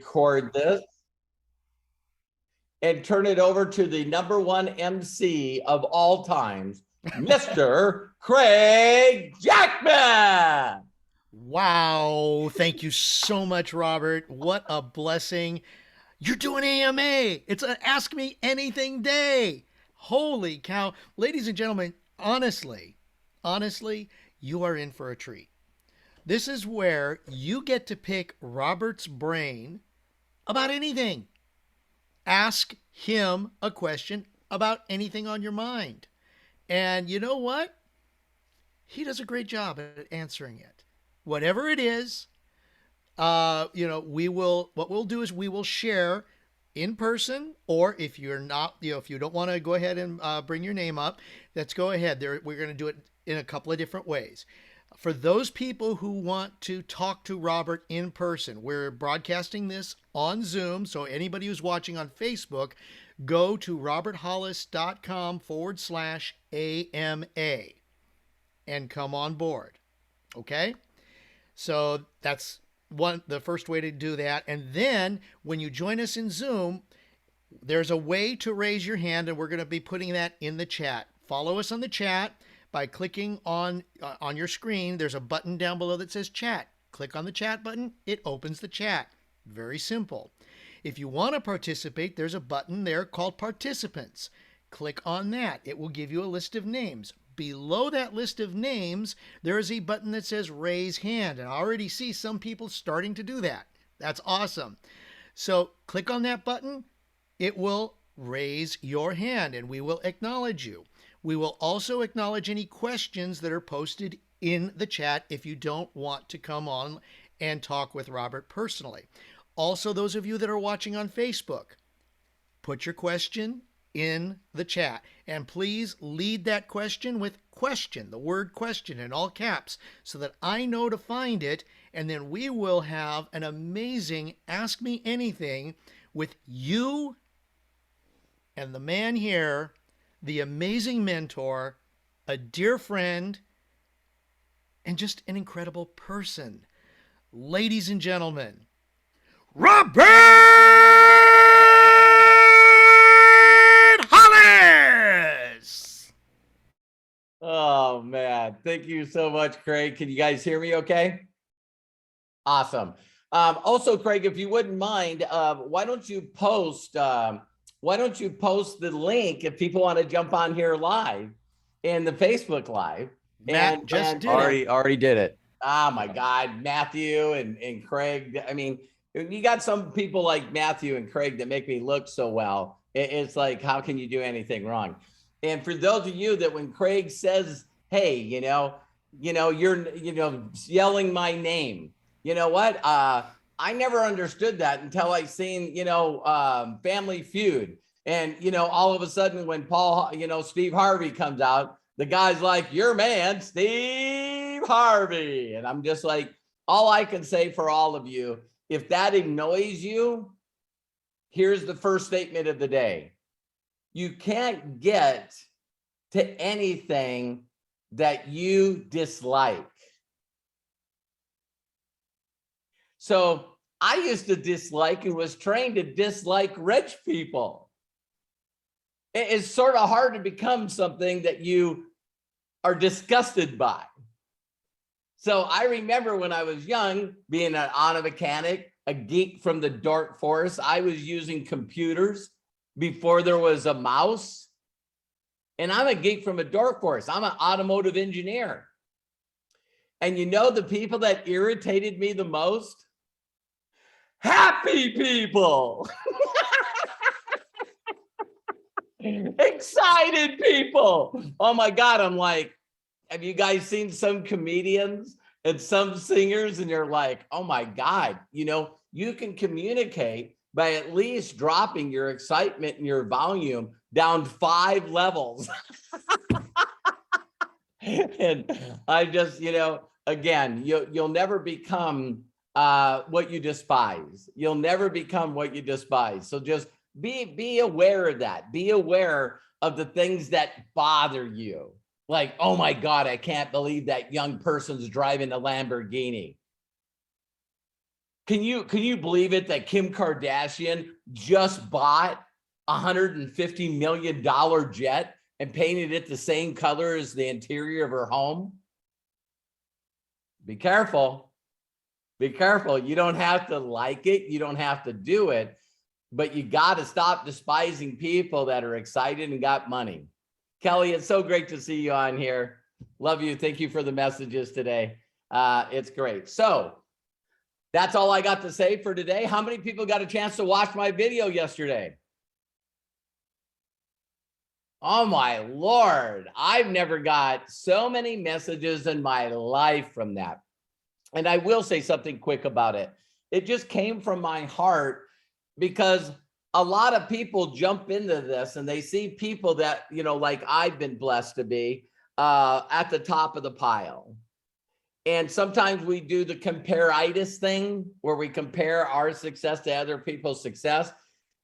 record this and turn it over to the #1 MC of all times, Mr. Craig Jackman. Wow. Thank you so much, Robert. What a blessing. You're doing AMA. It's an Ask Me Anything day. Holy cow. Ladies and gentlemen, honestly, you are in for a treat. This is where you get to pick Robert's brain about anything. Ask him a question about anything on your mind. And you know what? He does a great job at answering it. Whatever it is, what we'll do is we will share in person, or if you're not, if you don't want to go ahead and bring your name up, let's go ahead. We're going to do it in a couple of different ways. For those people who want to talk to Robert in person, we're broadcasting this on Zoom. So anybody who's watching on Facebook, go to roberthollis.com/AMA and come on board. Okay? So that's the first way to do that. And then when you join us in Zoom, there's a way to raise your hand, and we're going to be putting that in the chat. Follow us on the chat by clicking on your screen. There's a button down below that says chat. Click on the chat button. It opens the chat. Very simple. If you want to participate, there's a button there called participants. Click on that. It will give you a list of names. Below that list of names, there is a button that says raise hand. And I already see some people starting to do that. That's awesome. So click on that button. It will raise your hand and we will acknowledge you. We will also acknowledge any questions that are posted in the chat if you don't want to come on and talk with Robert personally. Also, those of you that are watching on Facebook, put your question in the chat. And please lead that question with question, the word question in all caps, so that I know to find it. And then we will have an amazing Ask Me Anything with you and the man here, the amazing mentor, a dear friend, and just an incredible person. Ladies and gentlemen, Robert Hollis! Oh, man. Thank you so much, Craig. Can you guys hear me okay? Awesome. Also, Craig, if you wouldn't mind, why don't you post the link if people want to jump on here live in the Facebook Live? Matt already did it. Oh my God, Matthew and Craig. I mean, you got some people like Matthew and Craig that make me look so well. It's like, how can you do anything wrong? And for those of you that when Craig says, hey, you're yelling my name, you know what? I never understood that until I seen, Family Feud. And, all of a sudden when Steve Harvey comes out, the guy's like, your man, Steve Harvey. And I'm just like, all I can say for all of you, if that annoys you, here's the first statement of the day. You can't get to anything that you dislike. So I used to dislike and was trained to dislike rich people. It's sort of hard to become something that you are disgusted by. So I remember when I was young, being an auto mechanic, a geek from the dark forest, I was using computers before there was a mouse. And I'm a geek from a dark forest. I'm an automotive engineer. And the people that irritated me the most? Happy people. Excited people. Oh my God. I'm like, have you guys seen some comedians and some singers? And you're like, oh my God, you can communicate by at least dropping your excitement and your volume down 5 levels. And I just, again, you'll never become what you despise. You'll never become what you despise. So just be aware of that. Be aware of the things that bother you. Like, oh my God, I can't believe that young person's driving a Lamborghini. Can you believe it that Kim Kardashian just bought $150 million jet and painted it the same color as the interior of her home? Be careful. Be careful. You don't have to like it. You don't have to do it, but you got to stop despising people that are excited and got money. Kelly, it's so great to see you on here. Love you. Thank you for the messages today. It's great. So that's all I got to say for today. How many people got a chance to watch my video yesterday? Oh my Lord, I've never got so many messages in my life from that. And I will say something quick about it. It just came from my heart because a lot of people jump into this and they see people that, you know, like I've been blessed to be at the top of the pile. And sometimes we do the compare-itis thing where we compare our success to other people's success.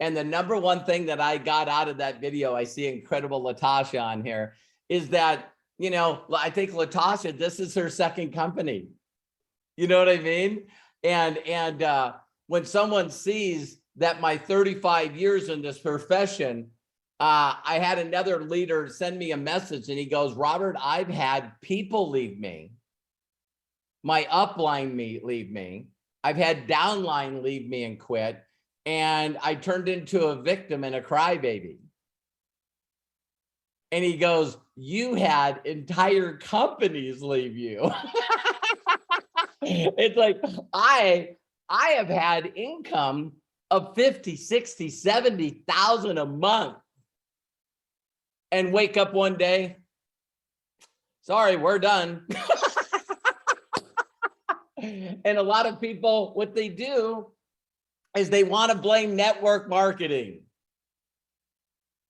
And the number one thing that I got out of that video, I see incredible Latasha on here, is that, you know, I think Latasha, this is her second company. You know what I mean? And when someone sees that my 35 years in this profession, I had another leader send me a message and he goes, Robert, I've had people leave me. My upline leave me. I've had downline leave me and quit. And I turned into a victim and a crybaby. And he goes, you had entire companies leave you. It's like, I have had income of 50, 60, 70,000 a month and wake up one day, sorry, we're done. And a lot of people, what they do is they want to blame network marketing.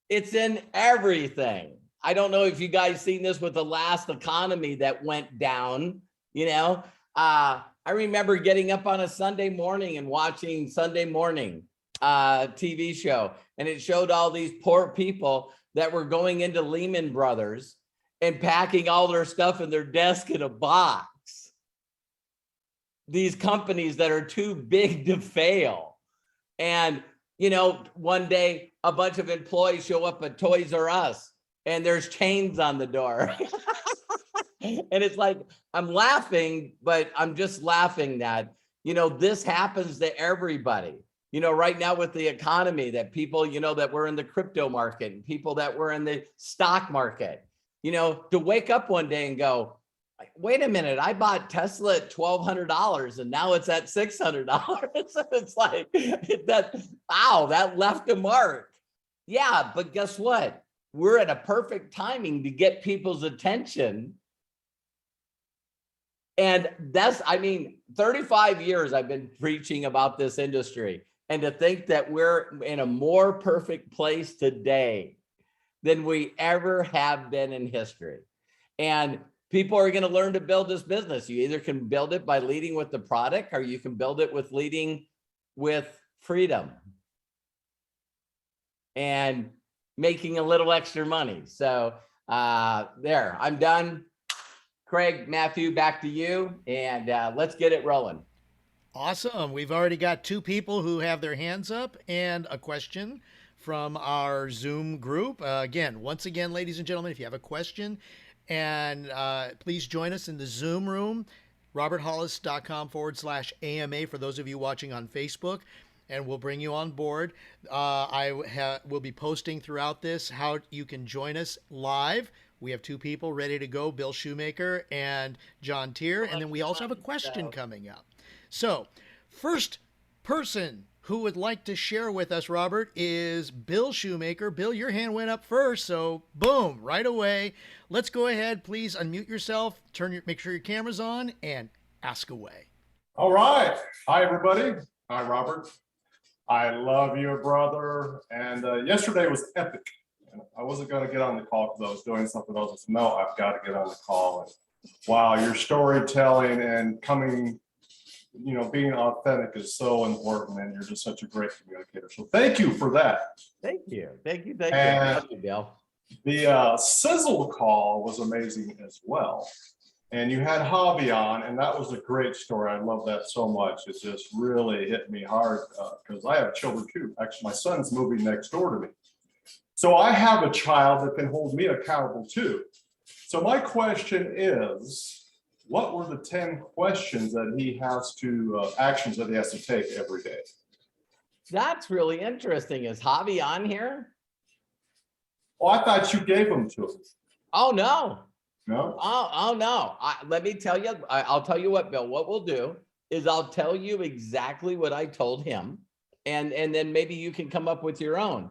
It's in everything. I don't know if you guys seen this with the last economy that went down, you know. I remember getting up on a Sunday morning and watching Sunday morning TV show, and it showed all these poor people that were going into Lehman Brothers and packing all their stuff in their desk in a box. These companies that are too big to fail. And, you know, one day a bunch of employees show up at Toys R Us and there's chains on the door. And it's like, I'm laughing, but I'm just laughing that, you know, this happens to everybody. You know, right now with the economy, that people, you know, that were in the crypto market and people that were in the stock market, you know, to wake up one day and go, wait a minute, I bought Tesla at $1,200 and now it's at $600. It's like that, wow, that left a mark. Yeah, but guess what? We're at a perfect timing to get people's attention. And that's, I mean, 35 years I've been preaching about this industry. And to think that we're in a more perfect place today than we ever have been in history. And people are going to learn to build this business. You either can build it by leading with the product, or you can build it with leading with freedom and making a little extra money. So there, I'm done. Craig, Matthew, back to you, and let's get it rolling. Awesome. We've already got two people who have their hands up and a question from our Zoom group. Once again, ladies and gentlemen, if you have a question, and please join us in the Zoom room, roberthollis.com/AMA for those of you watching on Facebook, and we'll bring you on board. We'll be posting throughout this how you can join us live. We have two people ready to go, Bill Shoemaker and John Tier, and then we also have a question coming up. So, first person who would like to share with us, Robert, is Bill Shoemaker. Bill, your hand went up first, so boom, right away. Let's go ahead. Please unmute yourself, make sure your camera's on, and ask away. All right. Hi, everybody. Hi, Robert. I love you, brother. And yesterday was epic. I wasn't going to get on the call because I was doing something else. I said, no, I've got to get on the call. And wow, your storytelling and coming, you know, being authentic is so important, and you're just such a great communicator. So thank you for that. Thank you. Thank you, And Bill. the sizzle call was amazing as well. And you had Javi on, and that was a great story. I love that so much. It just really hit me hard because I have children too. Actually, my son's moving next door to me. So I have a child that can hold me accountable too. So my question is, what were the 10 questions that he has to, actions that he has to take every day? That's really interesting. Is Javi on here? Oh, I thought you gave them to him. Oh, no. No? Oh no. Let me tell you, I'll tell you what, Bill, what we'll do is I'll tell you exactly what I told him. And then maybe you can come up with your own.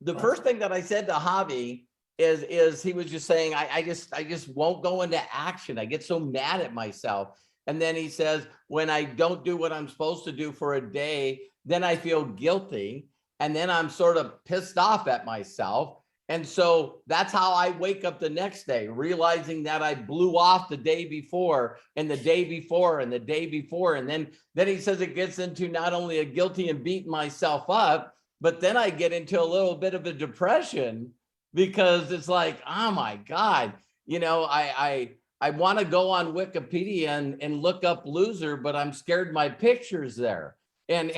The first thing that I said to Javi is he was just saying, I just won't go into action. I get so mad at myself. And then he says, when I don't do what I'm supposed to do for a day, then I feel guilty. And then I'm sort of pissed off at myself. And so that's how I wake up the next day, realizing that I blew off the day before and the day before and the day before. And then he says it gets into not only a guilty and beating myself up, but then I get into a little bit of a depression because it's like, oh my God, you know, I want to go on Wikipedia and look up loser, but I'm scared my picture's there. And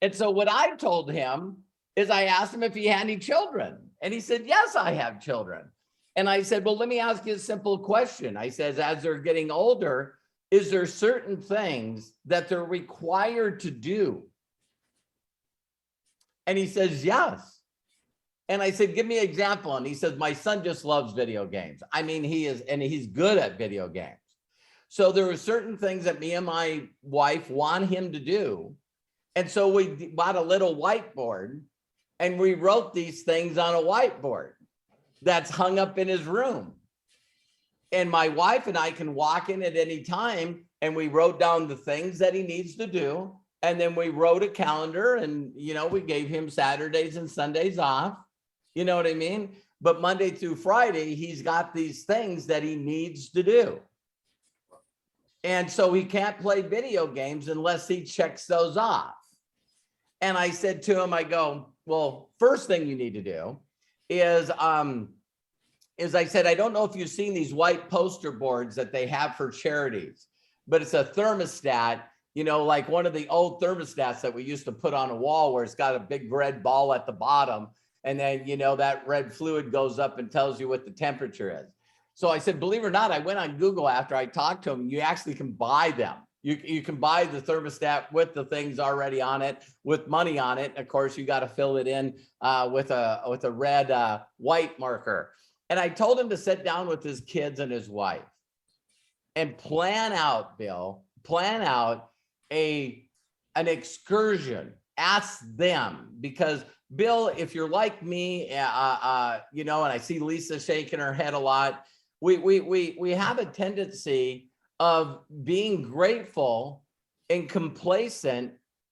and so what I told him is I asked him if he had any children. And he said, yes, I have children. And I said, well, let me ask you a simple question. I said, as they're getting older, is there certain things that they're required to do? And he says, yes. And I said, give me an example. And he says, my son just loves video games. I mean, he's good at video games. So there are certain things that me and my wife want him to do. And so we bought a little whiteboard and we wrote these things on a whiteboard that's hung up in his room. And my wife and I can walk in at any time and we wrote down the things that he needs to do. And then we wrote a calendar and, you know, we gave him Saturdays and Sundays off. You know what I mean? But Monday through Friday, he's got these things that he needs to do. And so he can't play video games unless he checks those off. And I said to him, I go, well, first thing you need to do is I said, I don't know if you've seen these white poster boards that they have for charities, but it's a thermostat, you know, like one of the old thermostats that we used to put on a wall where it's got a big red ball at the bottom. And then, you know, that red fluid goes up and tells you what the temperature is. So I said, believe it or not, I went on Google after I talked to him. You actually can buy them. You can buy the thermostat with the things already on it, with money on it. Of course, you got to fill it in with a red white marker. And I told him to sit down with his kids and his wife and plan out, Bill, an excursion. Ask them, because Bill, if you're like me, you know, and I see Lisa shaking her head a lot, we have a tendency of being grateful and complacent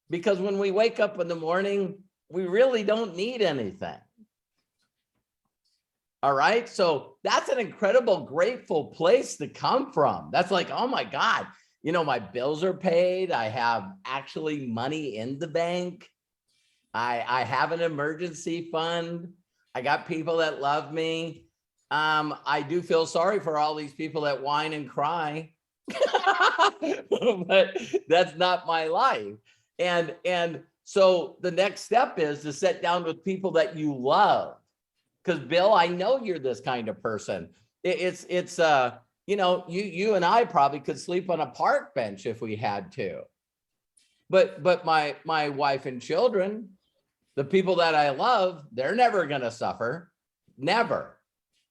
because when we wake up in the morning, we really don't need anything. All right. So that's an incredible, grateful place to come from. That's like, oh my God, you know, my bills are paid. I have actually money in the bank. I have an emergency fund. I got people that love me. I do feel sorry for all these people that whine and cry. But that's not my life. And so the next step is to sit down with people that you love. Because Bill, I know you're this kind of person. It's you know, you and I probably could sleep on a park bench if we had to. But my wife and children, the people that I love, they're never gonna suffer. Never,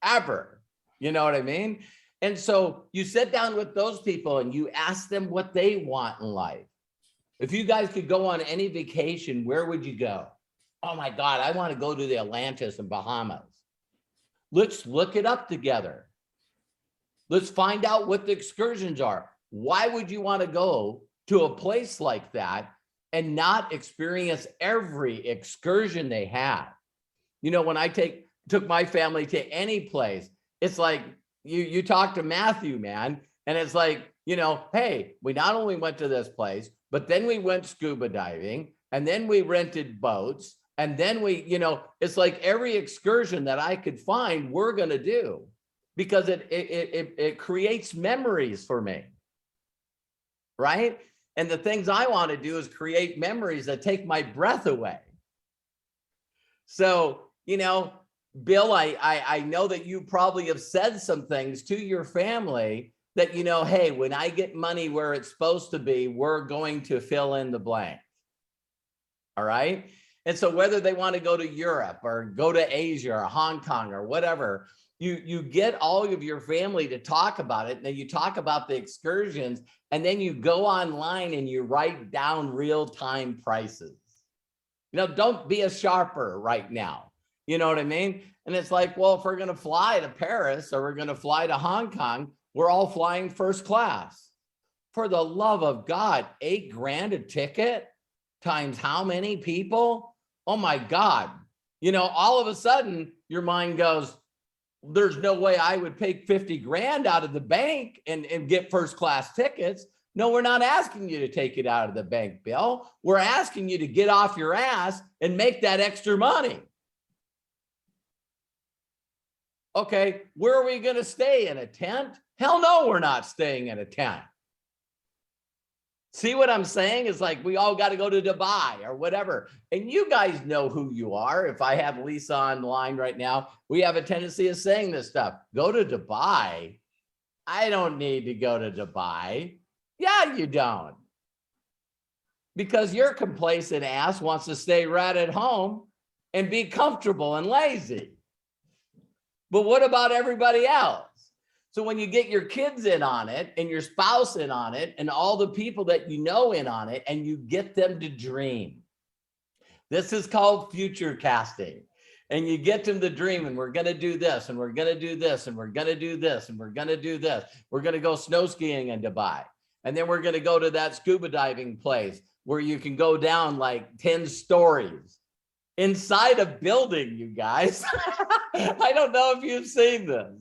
ever. You know what I mean? And so you sit down with those people and you ask them what they want in life. If you guys could go on any vacation, where would you go? Oh my God, I want to go to the Atlantis and Bahamas. Let's look it up together. Let's find out what the excursions are. Why would you want to go to a place like that and not experience every excursion they have? You know, when I took my family to any place, it's like, you talk to Matthew, man, and it's like, you know, hey, we not only went to this place, but then we went scuba diving, and then we rented boats, And then we, it's like every excursion that I could find, we're going to do, because it creates memories for me. Right. And the things I want to do is create memories that take my breath away. So, Bill, I know that you probably have said some things to your family that, hey, when I get money where it's supposed to be, we're going to fill in the blank. All right. And so whether they want to go to Europe or go to Asia or Hong Kong or whatever, you get all of your family to talk about it. And then you talk about the excursions, and then you go online and you write down real-time prices. Don't be a sharper right now. You know what I mean? And it's like, well, if we're going to fly to Paris or we're going to fly to Hong Kong, we're all flying first class. For the love of God, $8,000 a ticket times how many people? Oh my God. All of a sudden your mind goes, there's no way I would pay $50,000 out of the bank and get first class tickets. No, we're not asking you to take it out of the bank, Bill. We're asking you to get off your ass and make that extra money. Okay, where are we going to stay? In a tent? Hell no, we're not staying in a tent. See what I'm saying? It's like we all got to go to Dubai or whatever. And you guys know who you are. If I have Lisa on the line right now, we have a tendency of saying this stuff. Go to Dubai. I don't need to go to Dubai. Yeah, you don't. Because your complacent ass wants to stay right at home and be comfortable and lazy. But what about everybody else? So when you get your kids in on it and your spouse in on it and all the people that you know in on it, and you get them to dream. This is called future casting. And you get them to dream, and we're going to do this, and we're going to do this, and we're going to do this, and we're going to do this. We're going to go snow skiing in Dubai. And then we're going to go to that scuba diving place where you can go down like 10 stories inside a building, you guys. I don't know if you've seen this.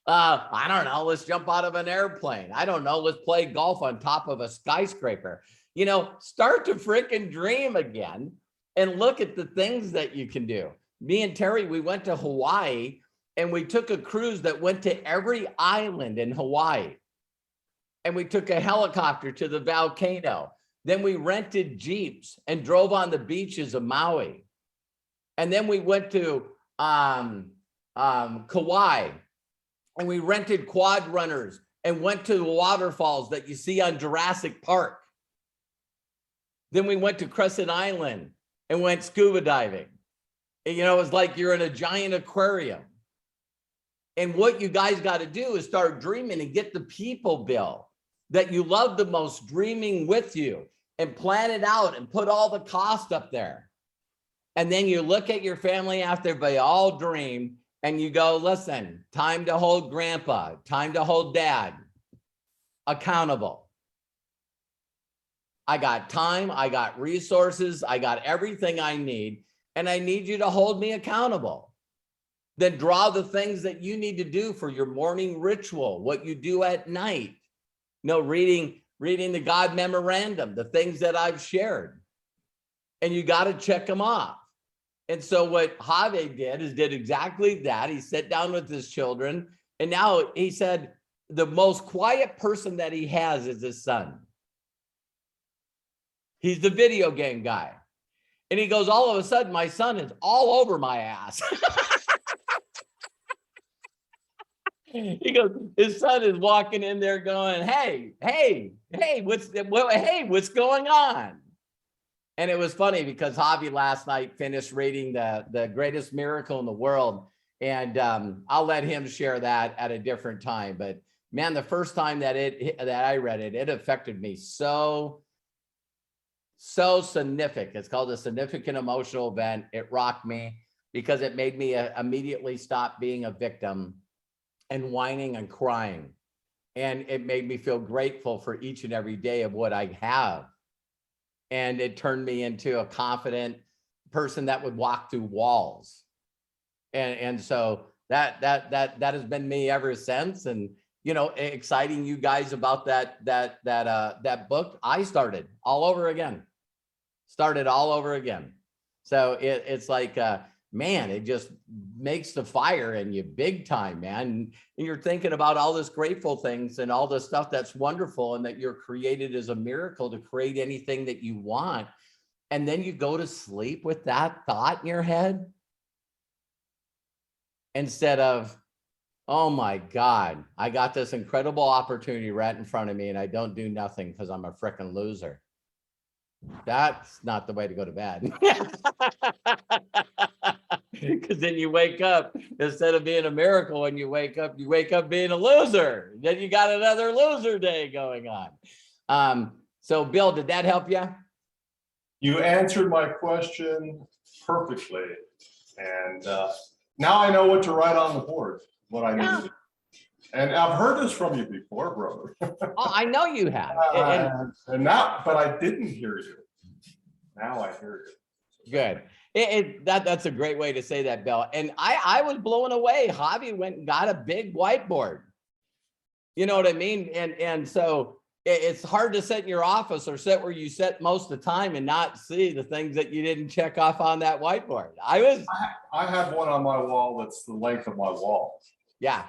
I don't know. Let's jump out of an airplane. I don't know. Let's play golf on top of a skyscraper. Start to freaking dream again and look at the things that you can do. Me and Terry, we went to Hawaii and we took a cruise that went to every island in Hawaii. And we took a helicopter to the volcano. Then we rented Jeeps and drove on the beaches of Maui. And then we went to Kauai. And we rented quad runners and went to the waterfalls that you see on Jurassic Park. Then we went to Crescent Island and went scuba diving. And, it was like you're in a giant aquarium. And what you guys got to do is start dreaming and get the people, Bill, that you love the most dreaming with you, and plan it out and put all the cost up there. And then you look at your family after they all dream, and you go, listen, time to hold grandpa, time to hold dad accountable. I got time, I got resources, I got everything I need, and I need you to hold me accountable. Then draw the things that you need to do for your morning ritual, what you do at night. Reading the God memorandum, the things that I've shared. And you got to check them off. And so what Javier did exactly that. He sat down with his children, and now he said the most quiet person that he has is his son. He's the video game guy. And he goes, all of a sudden, my son is all over my ass. He goes, his son is walking in there going, hey, what's going on? And it was funny because Javi last night finished reading the greatest miracle in the world. And I'll let him share that at a different time. But man, the first time that I read it, it affected me so significant. It's called a significant emotional event. It rocked me because it made me immediately stop being a victim and whining and crying. And it made me feel grateful for each and every day of what I have. And it turned me into a confident person that would walk through walls. And so that has been me ever since. And, exciting you guys about that book. I started all over again. So it's like, man, it just makes the fire in you big time, man. And you're thinking about all this grateful things and all the stuff that's wonderful and that you're created as a miracle to create anything that you want. And then you go to sleep with that thought in your head instead of, oh my God, I got this incredible opportunity right in front of me and I don't do nothing because I'm a freaking loser. That's not the way to go to bed. Because then you wake up, instead of being a miracle, when you wake up being a loser. Then you got another loser day going on. So Bill, did that help you? You answered my question perfectly. And now I know what to write on the board, what I need to do. And I've heard this from you before, brother. Oh, I know you have. And now, but I didn't hear you. Now I hear you. Good. That's a great way to say that, Bill. And I was blown away. Javi went and got a big whiteboard. You know what I mean? And so it's hard to sit in your office or sit where you sit most of the time and not see the things that you didn't check off on that whiteboard. I have one on my wall that's the length of my wall. Yeah.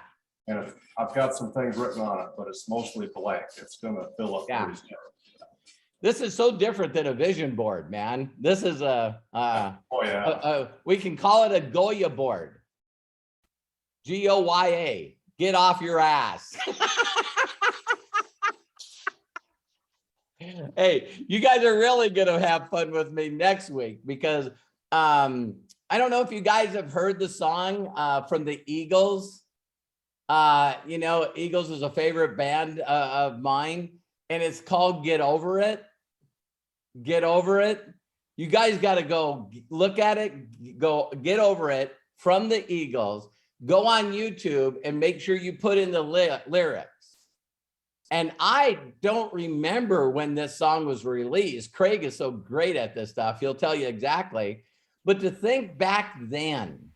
And I've got some things written on it, but it's mostly blank. It's going to fill up pretty soon. This is so different than a vision board, man. This is we can call it a Goya board. Goya. Get off your ass. Hey, you guys are really going to have fun with me next week because I don't know if you guys have heard the song from the Eagles. You know, Eagles is a favorite band of mine, and it's called Get Over It. Get Over It. You guys got to go look at it, go Get Over It from the Eagles. Go on YouTube and make sure you put in the lyrics. And I don't remember when this song was released. Craig is so great at this stuff. He'll tell you exactly. But to think back then,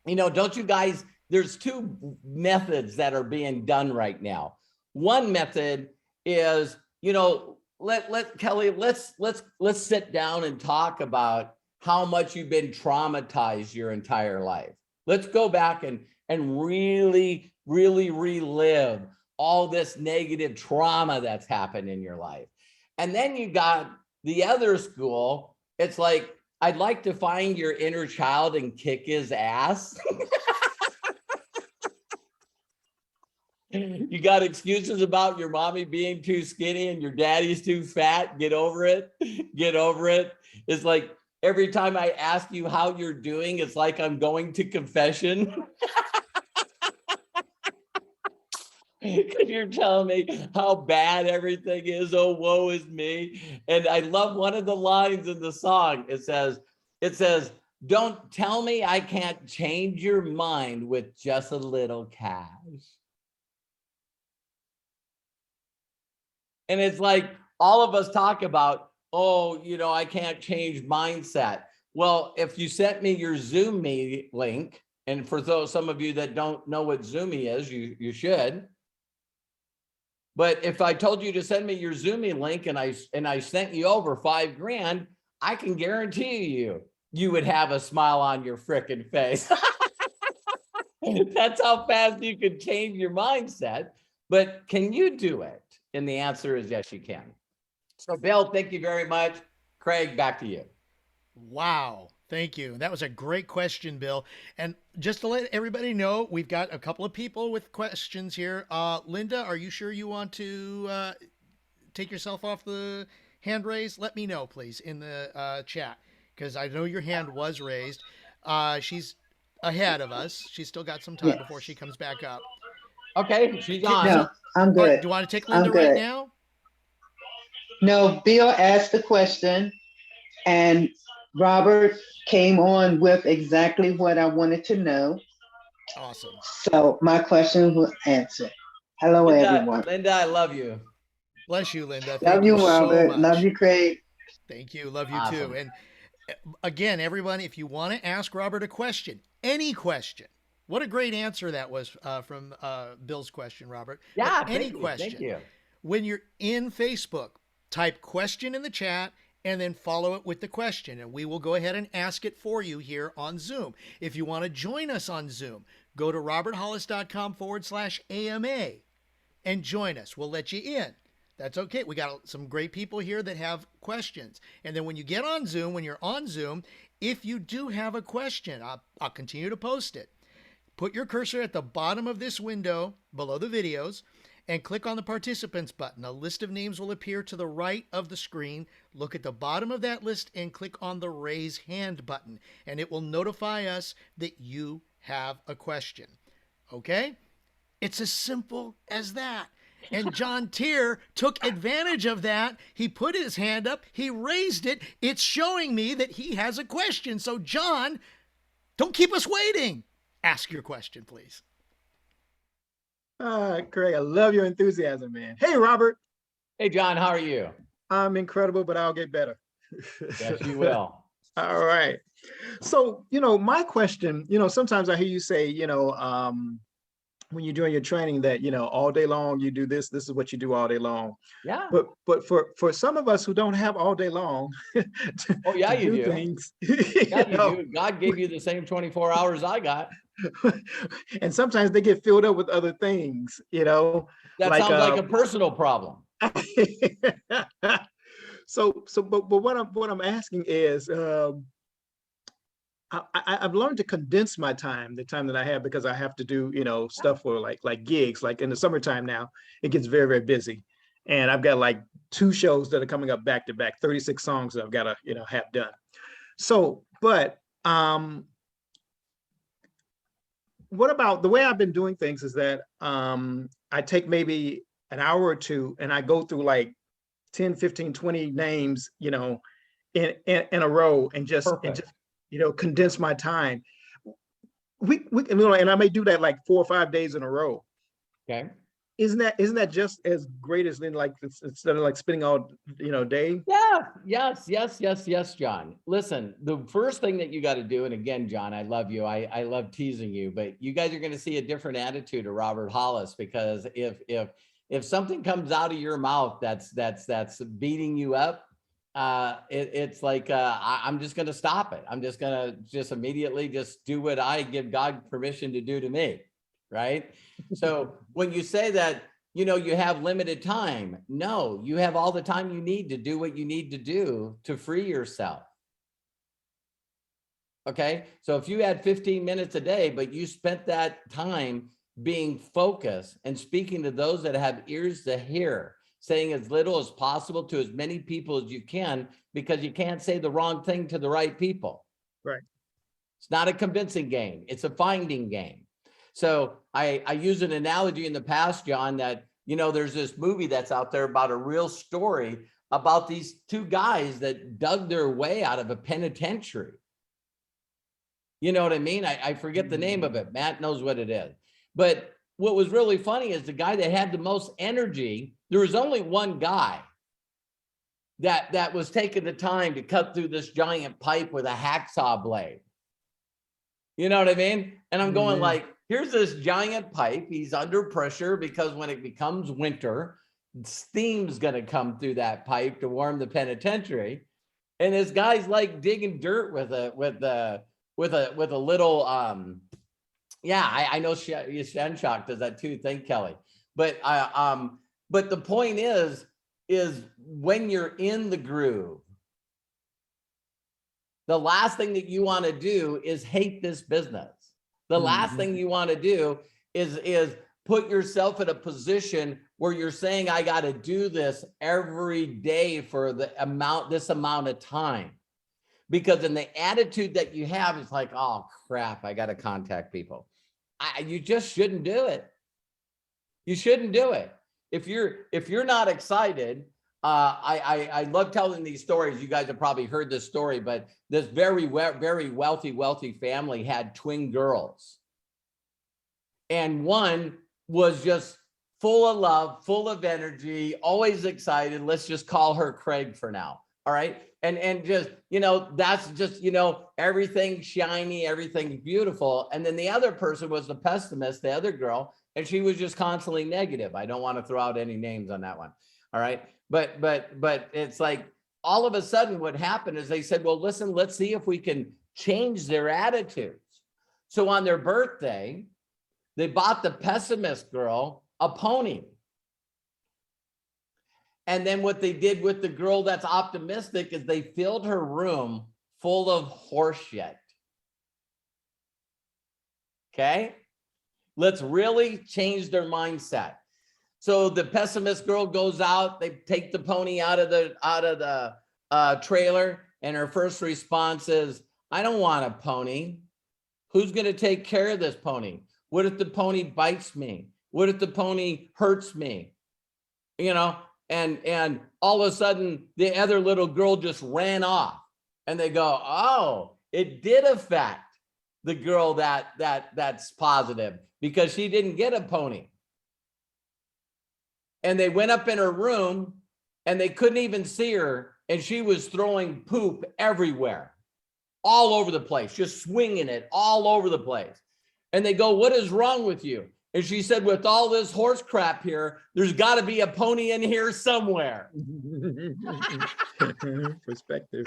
you know, don't you guys, there's two methods that are being done right now. One method is, you know, Kelly, let's sit down and talk about how much you've been traumatized your entire life. Let's go back and really relive all this negative trauma that's happened in your life. And then you got the other school. It's like, I'd like to find your inner child and kick his ass. You got excuses about your mommy being too skinny and your daddy's too fat. Get over it. Get over it. It's like every time I ask you how you're doing, it's like I'm going to confession. Because you're telling me how bad everything is. Oh, woe is me. And I love one of the lines in the song. It says, don't tell me I can't change your mind with just a little cash. And it's like all of us talk about, oh, you know, I can't change mindset. Well, if you sent me your Zoom me link, and for those some of you that don't know what Zoomy is, you should. But if I told you to send me your Zoomy link and I sent you over $5,000, I can guarantee you would have a smile on your frickin' face. That's how fast you can change your mindset. But can you do it? And the answer is yes, you can. So Bill, thank you very much. Craig, back to you. Wow. Thank you. That was a great question, Bill. And just to let everybody know, we've got a couple of people with questions here. Linda, are you sure you want to take yourself off the hand raise? Let me know, please, in the chat, because I know your hand was raised. She's ahead of us. She's still got some time before she comes back up. Okay, she's on. No, I'm good. Do you want to take Linda right now? No, Bill asked the question, and Robert came on with exactly what I wanted to know. Awesome. So my question was answered. Hello, Linda, everyone. Linda, I love you. Bless you, Linda. Love you, Robert. So love you, Craig. Thank you. Love you Awesome. too. And again, everyone, if you want to ask Robert a question, any question, what a great answer that was from Bill's question, Robert. Yeah, but any thank you, question. thank you. When you're in Facebook, type question in the chat and then follow it with the question, and we will go ahead and ask it for you here on Zoom. If you want to join us on Zoom, go to roberthollis.com/AMA and join us. We'll let you in. That's okay. We got some great people here that have questions. And then when you get on Zoom, when you're on Zoom, if you do have a question, I'll continue to post it. Put your cursor at the bottom of this window below the videos and click on the participants button. A list of names will appear to the right of the screen. Look at the bottom of that list and click on the raise hand button, and it will notify us that you have a question. Okay? It's as simple as that. And John Tier took advantage of that. He put his hand up. He raised it. It's showing me that he has a question. So, John, don't keep us waiting. Ask your question, please. Craig, I love your enthusiasm, man. Hey, Robert. Hey, John, how are you? I'm incredible, but I'll get better. Yes, you will. All right. So, my question, sometimes I hear you say, when you're doing your training that, all day long you do this is what you do all day long. Yeah. But for some of us who don't have all day long Oh, yeah, to you do. Things, Yeah, you do. God gave you the same 24 hours I got. and sometimes they get filled up with other things, That sounds like a personal problem. But what I'm asking is, I've learned to condense my time, the time that I have, because I have to do, stuff for like gigs. Like in the summertime now, it gets very, very busy. And I've got like 2 shows that are coming up back to back, 36 songs that I've got to, have done. So, but what about the way I've been doing things is that I take maybe an hour or 2 and I go through like 10, 15, 20 names, in a row and just condense my time. And I may do that like 4 or 5 days in a row. Okay. Isn't that just as great as then, like, instead of like spending all day? Yeah. Yes, John. Listen, the first thing that you got to do, and again, John, I love you. I love teasing you, but you guys are going to see a different attitude of Robert Hollis, because if something comes out of your mouth that's beating you up, it's like I'm just going to stop it. I'm just going to immediately do what I give God permission to do to me, right? So when you say that, you have limited time, no, you have all the time you need to do what you need to do to free yourself. Okay, so if you had 15 minutes a day, but you spent that time being focused and speaking to those that have ears to hear, saying as little as possible to as many people as you can, because you can't say the wrong thing to the right people. Right. It's not a convincing game. It's a finding game. So I use an analogy in the past, John, that, there's this movie that's out there about a real story about these 2 guys that dug their way out of a penitentiary. You know what I mean? I forget the name of it. Matt knows what it is. But what was really funny is the guy that had the most energy, there was only one guy that was taking the time to cut through this giant pipe with a hacksaw blade. You know what I mean? And I'm going like, here's this giant pipe. He's under pressure because when it becomes winter, steam's going to come through that pipe to warm the penitentiary. And this guy's like digging dirt with a little, I know Shenshock does that too. Thank Kelly. But the point is when you're in the groove, the last thing that you want to do is hate this business. The last thing you want to do is put yourself in a position where you're saying, I got to do this every day for this amount of time. Because in the attitude that you have, it's like, oh crap, I got to contact people. You just shouldn't do it. You shouldn't do it. If you're not excited, I love telling these stories. You guys have probably heard this story, but this very wealthy family had twin girls. And one was just full of love, full of energy, always excited. Let's just call her Craig for now. All right. And just, that's just, everything shiny, everything beautiful. And then the other person was the pessimist, the other girl, and she was just constantly negative. I don't want to throw out any names on that one. All right. But it's like all of a sudden what happened is they said, well, listen, let's see if we can change their attitudes. So on their birthday, they bought the pessimist girl a pony. And then what they did with the girl that's optimistic is they filled her room full of horse shit. Okay? Let's really change their mindset. So the pessimist girl goes out, they take the pony out of the trailer, and her first response is, I don't want a pony. Who's going to take care of this pony? What if the pony bites me? What if the pony hurts me? You know, and all of a sudden the other little girl just ran off, and they go, oh, it did affect the girl that's positive because she didn't get a pony. And they went up in her room and they couldn't even see her, and she was throwing poop everywhere, all over the place, just swinging it all over the place. And they go, what is wrong with you? And she said, with all this horse crap here, there's got to be a pony in here somewhere. Perspective.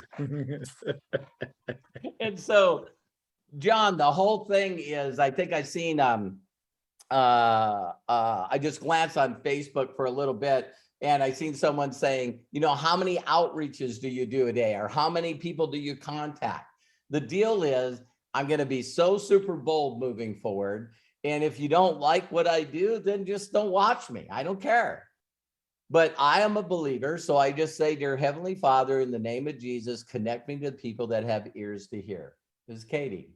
And so, John, the whole thing is, I think I seen, I just glanced on Facebook for a little bit, and I seen someone saying, you know, how many outreaches do you do a day? Or how many people do you contact? The deal is, I'm going to be so super bold moving forward. And if you don't like what I do, then just don't watch me. I don't care. But I am a believer. So I just say, dear Heavenly Father, in the name of Jesus, connect me to the people that have ears to hear. This is Katie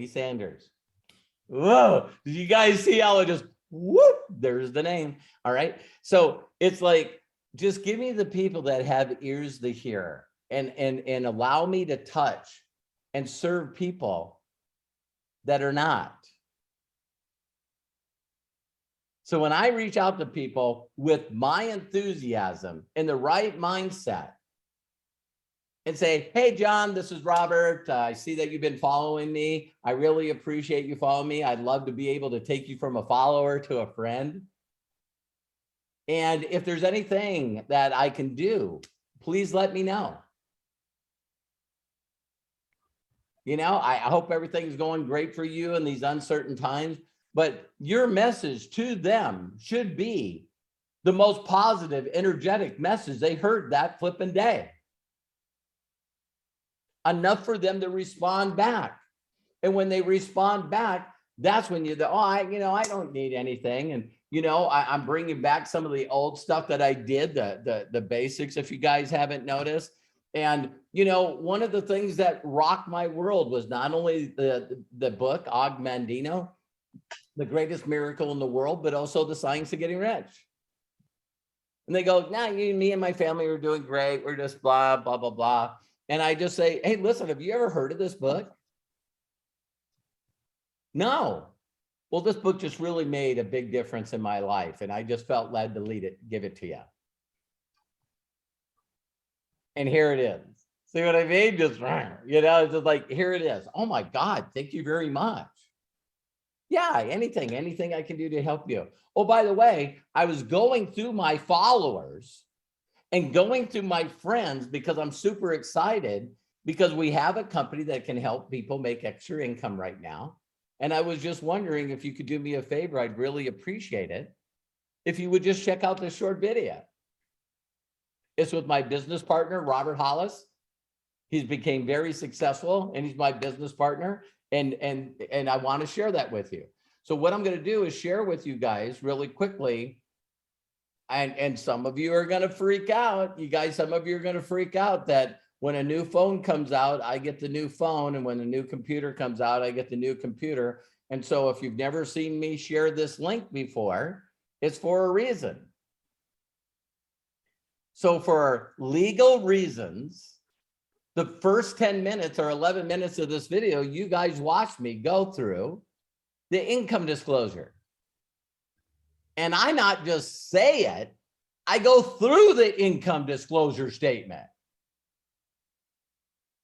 Sanders. Whoa, did you guys see how it just, whoop, there's the name. All right. So it's like, just give me the people that have ears to hear, and allow me to touch and serve people that are not. So when I reach out to people with my enthusiasm and the right mindset and say, hey, John, this is Robert. I see that you've been following me. I really appreciate you following me. I'd love to be able to take you from a follower to a friend. And if there's anything that I can do, please let me know. You know, I hope everything's going great for you in these uncertain times, but your message to them should be the most positive, energetic message they heard that flipping day. Enough for them to respond back. And when they respond back, that's when you're I don't need anything. And, you know, I'm bringing back some of the old stuff that I did, the basics, if you guys haven't noticed. And, you know, one of the things that rocked my world was not only the book, Og Mandino, The Greatest Miracle in the World, but also The Science of Getting Rich. And they go, nah, me and my family are doing great. We're just blah, blah, blah, blah. And I just say, hey, listen, have you ever heard of this book? No. Well, this book just really made a big difference in my life. And I just felt led to give it to you. And here it is. See what I mean? Just, you know, it's just like, here it is. Oh my God, thank you very much. Yeah, anything I can do to help you. Oh, by the way, I was going through my followers and going through my friends because I'm super excited because we have a company that can help people make extra income right now. And I was just wondering if you could do me a favor. I'd really appreciate it if you would just check out this short video. It's with my business partner, Robert Hollis. He's became very successful and he's my business partner. And I want to share that with you. So what I'm going to do is share with you guys really quickly. And some of you are going to freak out. Some of you are going to freak out that when a new phone comes out, I get the new phone. And when a new computer comes out, I get the new computer. And so if you've never seen me share this link before, it's for a reason. So for legal reasons, the first 10 minutes or 11 minutes of this video, you guys watch me go through the income disclosure. And I not just say it, I go through the income disclosure statement.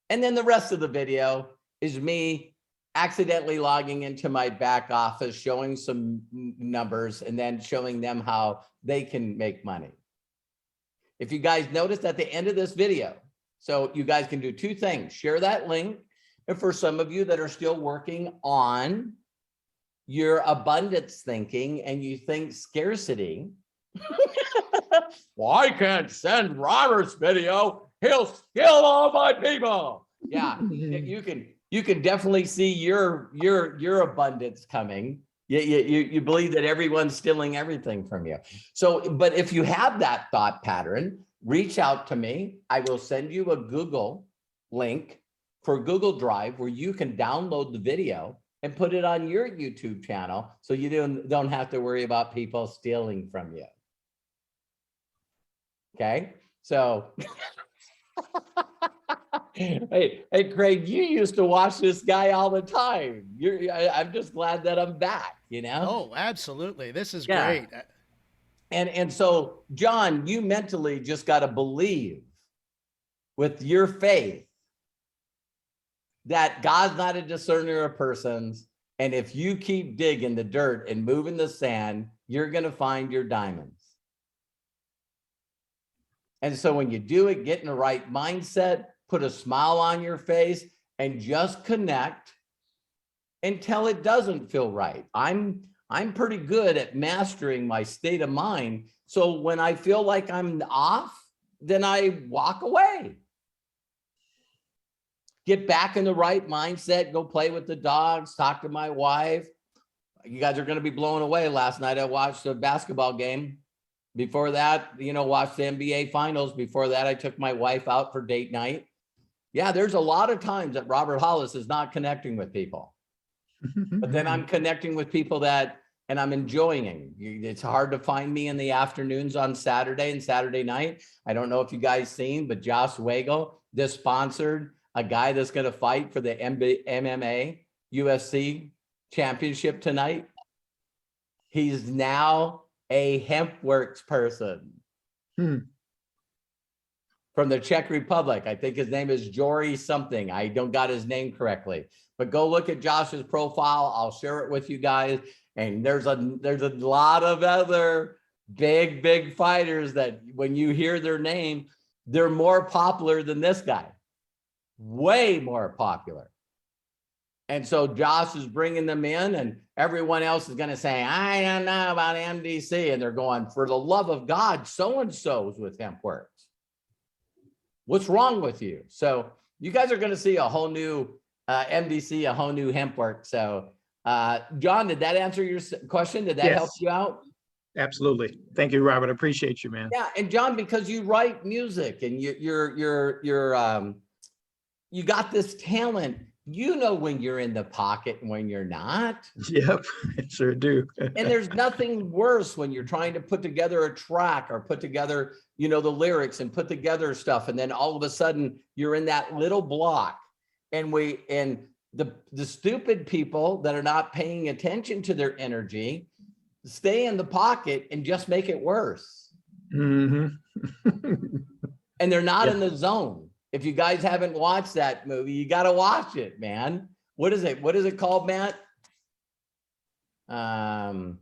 And then the rest of the video is me accidentally logging into my back office, showing some numbers, and then showing them how they can make money. if you guys noticed at the end of this video, so you guys can do two things, share that link. And for some of you that are still working on your abundance thinking and you think scarcity, well, I can't send Robert's video. He'll kill all my people. Yeah, you can definitely see your abundance coming. You believe that everyone's stealing everything from you. So, but if you have that thought pattern, reach out to me. I will send you a Google link for Google Drive where you can download the video and put it on your YouTube channel so you don't have to worry about people stealing from you. Okay, so hey, Craig, you used to watch this guy all the time. I'm just glad that I'm back, you know? Oh, absolutely. This is Yeah. great. And so, John, you mentally just got to believe with your faith that God's not a discerner of persons. And if you keep digging the dirt and moving the sand, you're going to find your diamonds. And so when you do it, get in the right mindset, put a smile on your face, and just connect until it doesn't feel right. I'm pretty good at mastering my state of mind. So when I feel like I'm off, then I walk away. Get back in the right mindset, go play with the dogs, talk to my wife. You guys are going to be blown away. Last night I watched a basketball game. Before that, watched the NBA finals. Before that, I took my wife out for date night. Yeah, there's a lot of times that Robert Hollis is not connecting with people. But then I'm connecting with people and I'm enjoying. It's hard to find me in the afternoons on Saturday and Saturday night. I don't know if you guys seen, but Josh Wagle just sponsored a guy that's going to fight for the MMA UFC championship tonight. He's now a HempWorks person from the Czech Republic. I think his name is Jory something. I don't got his name correctly, but go look at Josh's profile. I'll share it with you guys. And there's a lot of other big fighters that when you hear their name, they're more popular than this guy, way more popular. And so Josh is bringing them in and everyone else is going to say, I don't know about MDC. And they're going, for the love of God, so-and-so's with HempWorks. What's wrong with you? So you guys are going to see a whole new MDC, a whole new HempWorks. So John, did that answer your question? Did that help you out? Absolutely. Thank you, Robert. I appreciate you, man. Yeah. And John, because you write music and you got this talent, when you're in the pocket and when you're not. Yep, I sure do. And there's nothing worse when you're trying to put together a track or put together, the lyrics and put together stuff. And then all of a sudden you're in that little block and the stupid people that are not paying attention to their energy stay in the pocket and just make it worse. Mm-hmm. And they're not in the zone. If you guys haven't watched that movie, you got to watch it, man. What is it? What is it called, Matt? There's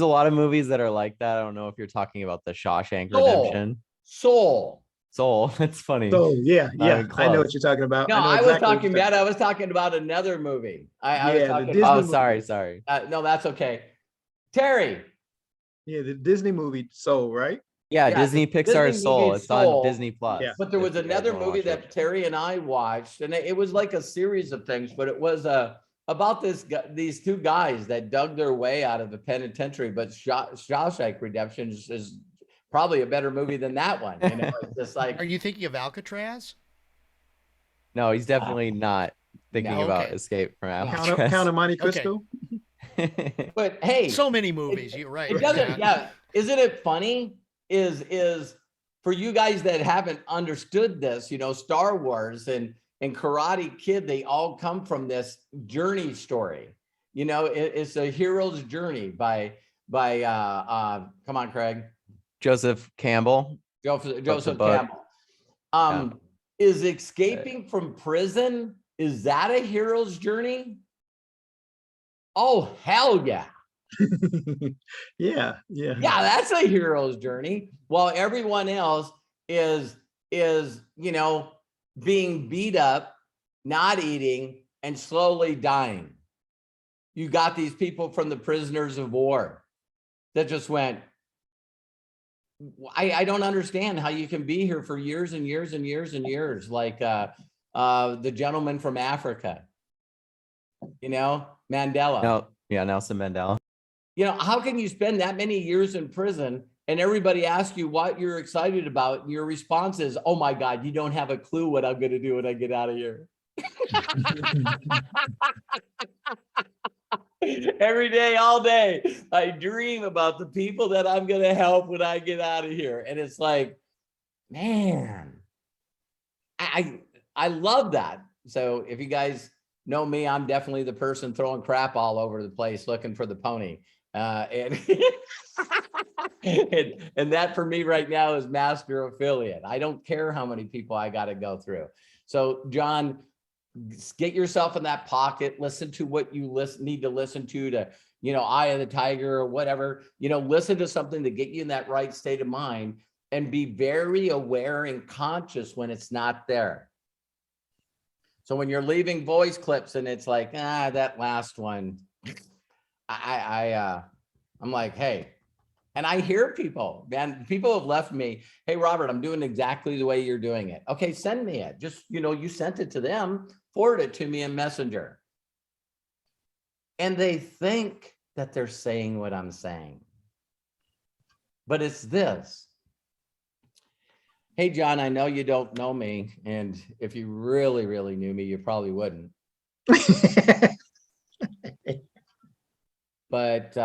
a lot of movies that are like that. I don't know if you're talking about the Shawshank Redemption. Soul. It's funny. So yeah, I know close. what you're talking about. No, I was talking about another movie. I was talking about. Oh, sorry. No, that's okay. Terry. Yeah, the Disney movie Soul, right? Yeah, Disney Pixar Disney Soul. movie It's Soul. on Disney Plus. Yeah. But there was another movie that Terry and I watched, and it was like a series of things, but it was about these two guys that dug their way out of the penitentiary. But Shawshank Redemption is probably a better movie than that one. It's just like. Are you thinking of Alcatraz? No, he's definitely not thinking about Escape from Alcatraz. Count of Monte Cristo. But hey, so many movies. You're right. It doesn't. Yeah, isn't it funny? Is for you guys that haven't understood this, Star Wars and Karate Kid, they all come from this journey story. It's a hero's journey by come on, Craig. Joseph Campbell. Joseph Campbell. Is escaping from prison, is that a hero's journey? Oh, hell yeah. Yeah. Yeah, that's a hero's journey. While everyone else is, being beat up, not eating, and slowly dying. You got these people from the prisoners of war that just went, I don't understand how you can be here for years and years and years and years, like the gentleman from Africa, Mandela. No, yeah, Nelson Mandela. How can you spend that many years in prison and everybody asks you what you're excited about? And your response is, oh my God, you don't have a clue what I'm going to do when I get out of here. Every day, all day, I dream about the people that I'm going to help when I get out of here. And it's like, man, I love that. So if you guys know me, I'm definitely the person throwing crap all over the place looking for the pony. And, and that for me right now is master affiliate. I don't care how many people I got to go through. So John, get yourself in that pocket, listen to what you need to listen to, Eye of the Tiger or whatever, listen to something to get you in that right state of mind and be very aware and conscious when it's not there. So when you're leaving voice clips and it's like, that last one, I'm like, hey, and I hear people, man, people have left me, hey, Robert, I'm doing exactly the way you're doing it. Okay, send me it. Just, you sent it to them, forward it to me in Messenger. And they think that they're saying what I'm saying. But it's this. Hey, John, I know you don't know me. And if you really, really knew me, you probably wouldn't. But,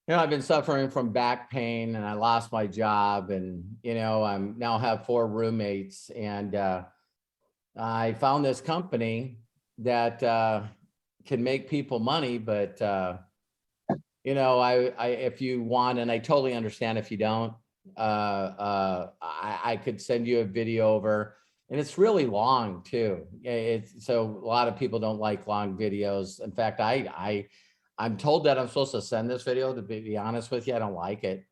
I've been suffering from back pain and I lost my job and, I'm now have 4 roommates and I found this company that can make people money, but, if you want, and I totally understand if you don't, I could send you a video over and it's really long too. So a lot of people don't like long videos. In fact, I'm told that I'm supposed to send this video. To be honest with you, I don't like it.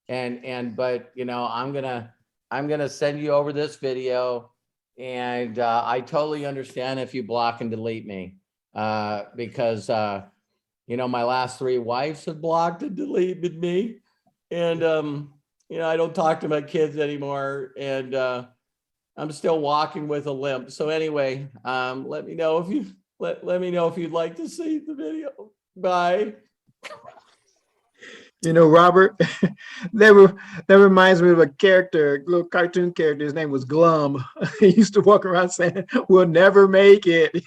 But I'm gonna send you over this video, and I totally understand if you block and delete me, because my last 3 wives have blocked and deleted me, and I don't talk to my kids anymore, and I'm still walking with a limp. So anyway, let me know if you let me know if you'd like to see the video. Bye. Robert, that reminds me of a character, a little cartoon character. His name was Glum. He used to walk around saying, "We'll never make it."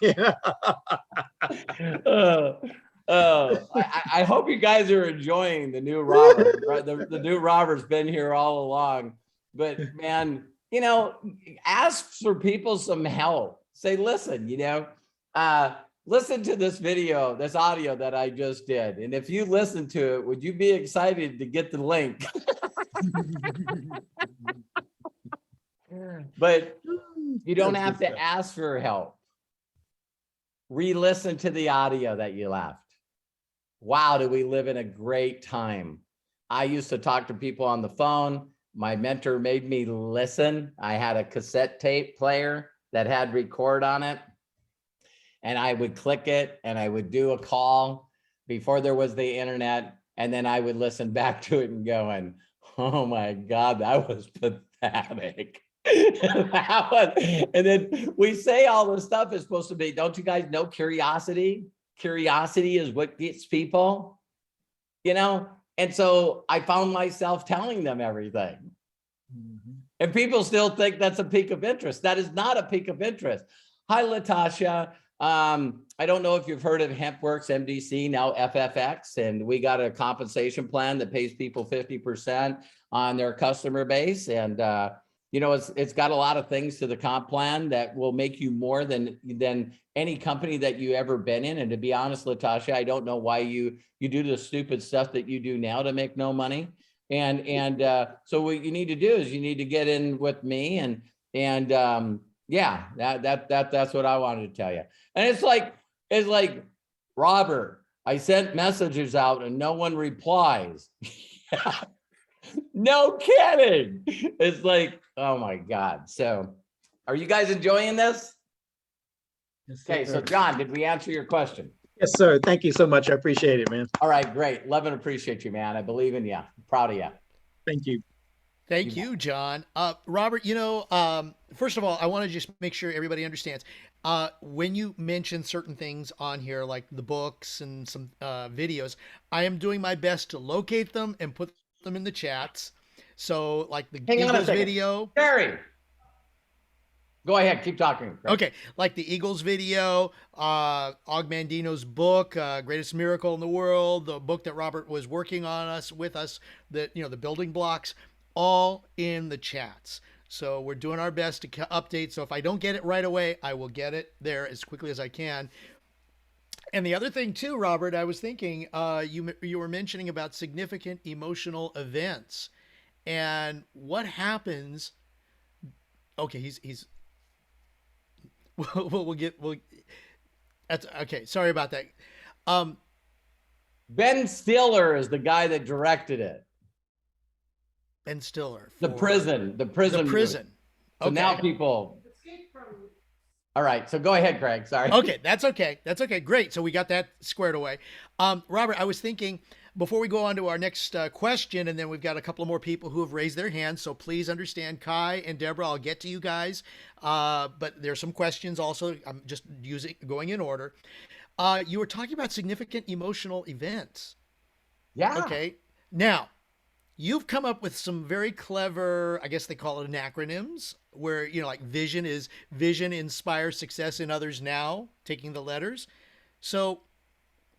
I hope you guys are enjoying the new Robert. The new Robert's been here all along. But man, ask for people some help. Say, listen, listen to this video, this audio that I just did. And if you listen to it, would you be excited to get the link? But you don't have to ask for help. Re-listen to the audio that you left. Wow, do we live in a great time. I used to talk to people on the phone. My mentor made me listen. I had a cassette tape player that had record on it. And I would click it and I would do a call before there was the internet. And then I would listen back to it and going, oh my God, that was pathetic. And then we say all the stuff is supposed to be, don't you guys know curiosity? Curiosity is what gets people, And so I found myself telling them everything. And people still think that's a peak of interest. That is not a peak of interest. Hi, Latasha. I don't know if you've heard of HempWorks MDC, now FFX, and we got a compensation plan that pays people 50% on their customer base. And, it's got a lot of things to the comp plan that will make you more than any company that you ever been in. And to be honest, Latasha, I don't know why you do the stupid stuff that you do now to make no money. And so what you need to do is you need to get in with me and yeah, that's what I wanted to tell you. And it's like, Robert, I sent messages out and no one replies. No kidding. It's like, oh my God. So are you guys enjoying this? Okay, so John, did we answer your question? Yes, sir. Thank you so much. I appreciate it, man. All right, great. Love and appreciate you, man. I believe in you. Proud of you. Thank you. Thank you, John. Robert, first of all, I want to just make sure everybody understands. When you mention certain things on here, like the books and some videos, I am doing my best to locate them and put them in the chats. So, like the Hang on a Eagles second. video. Gary, go ahead. Keep talking. Greg. Okay, like the Eagles video, Og Mandino's book, Greatest Miracle in the World, the book that Robert was working on with us, the building blocks, all in the chats. So we're doing our best to update. So if I don't get it right away, I will get it there as quickly as I can. And the other thing too, Robert, I was thinking, you were mentioning about significant emotional events and what happens. Okay, he's that's okay. Sorry about that. Ben Stiller is the guy that directed it. Ben Stiller. The prison. The movie. prison. So now people. All right. So go ahead, Craig. Sorry. Okay. That's okay. That's okay. Great. So we got that squared away. Robert, I was thinking before we go on to our next question, and then we've got a couple of more people who have raised their hands. So please understand, Kai and Deborah, I'll get to you guys. But there's some questions also. I'm just going in order. You were talking about significant emotional events. Yeah. Okay. Now, you've come up with some very clever, I guess they call it acronyms, where, like vision inspires success in others now, taking the letters. So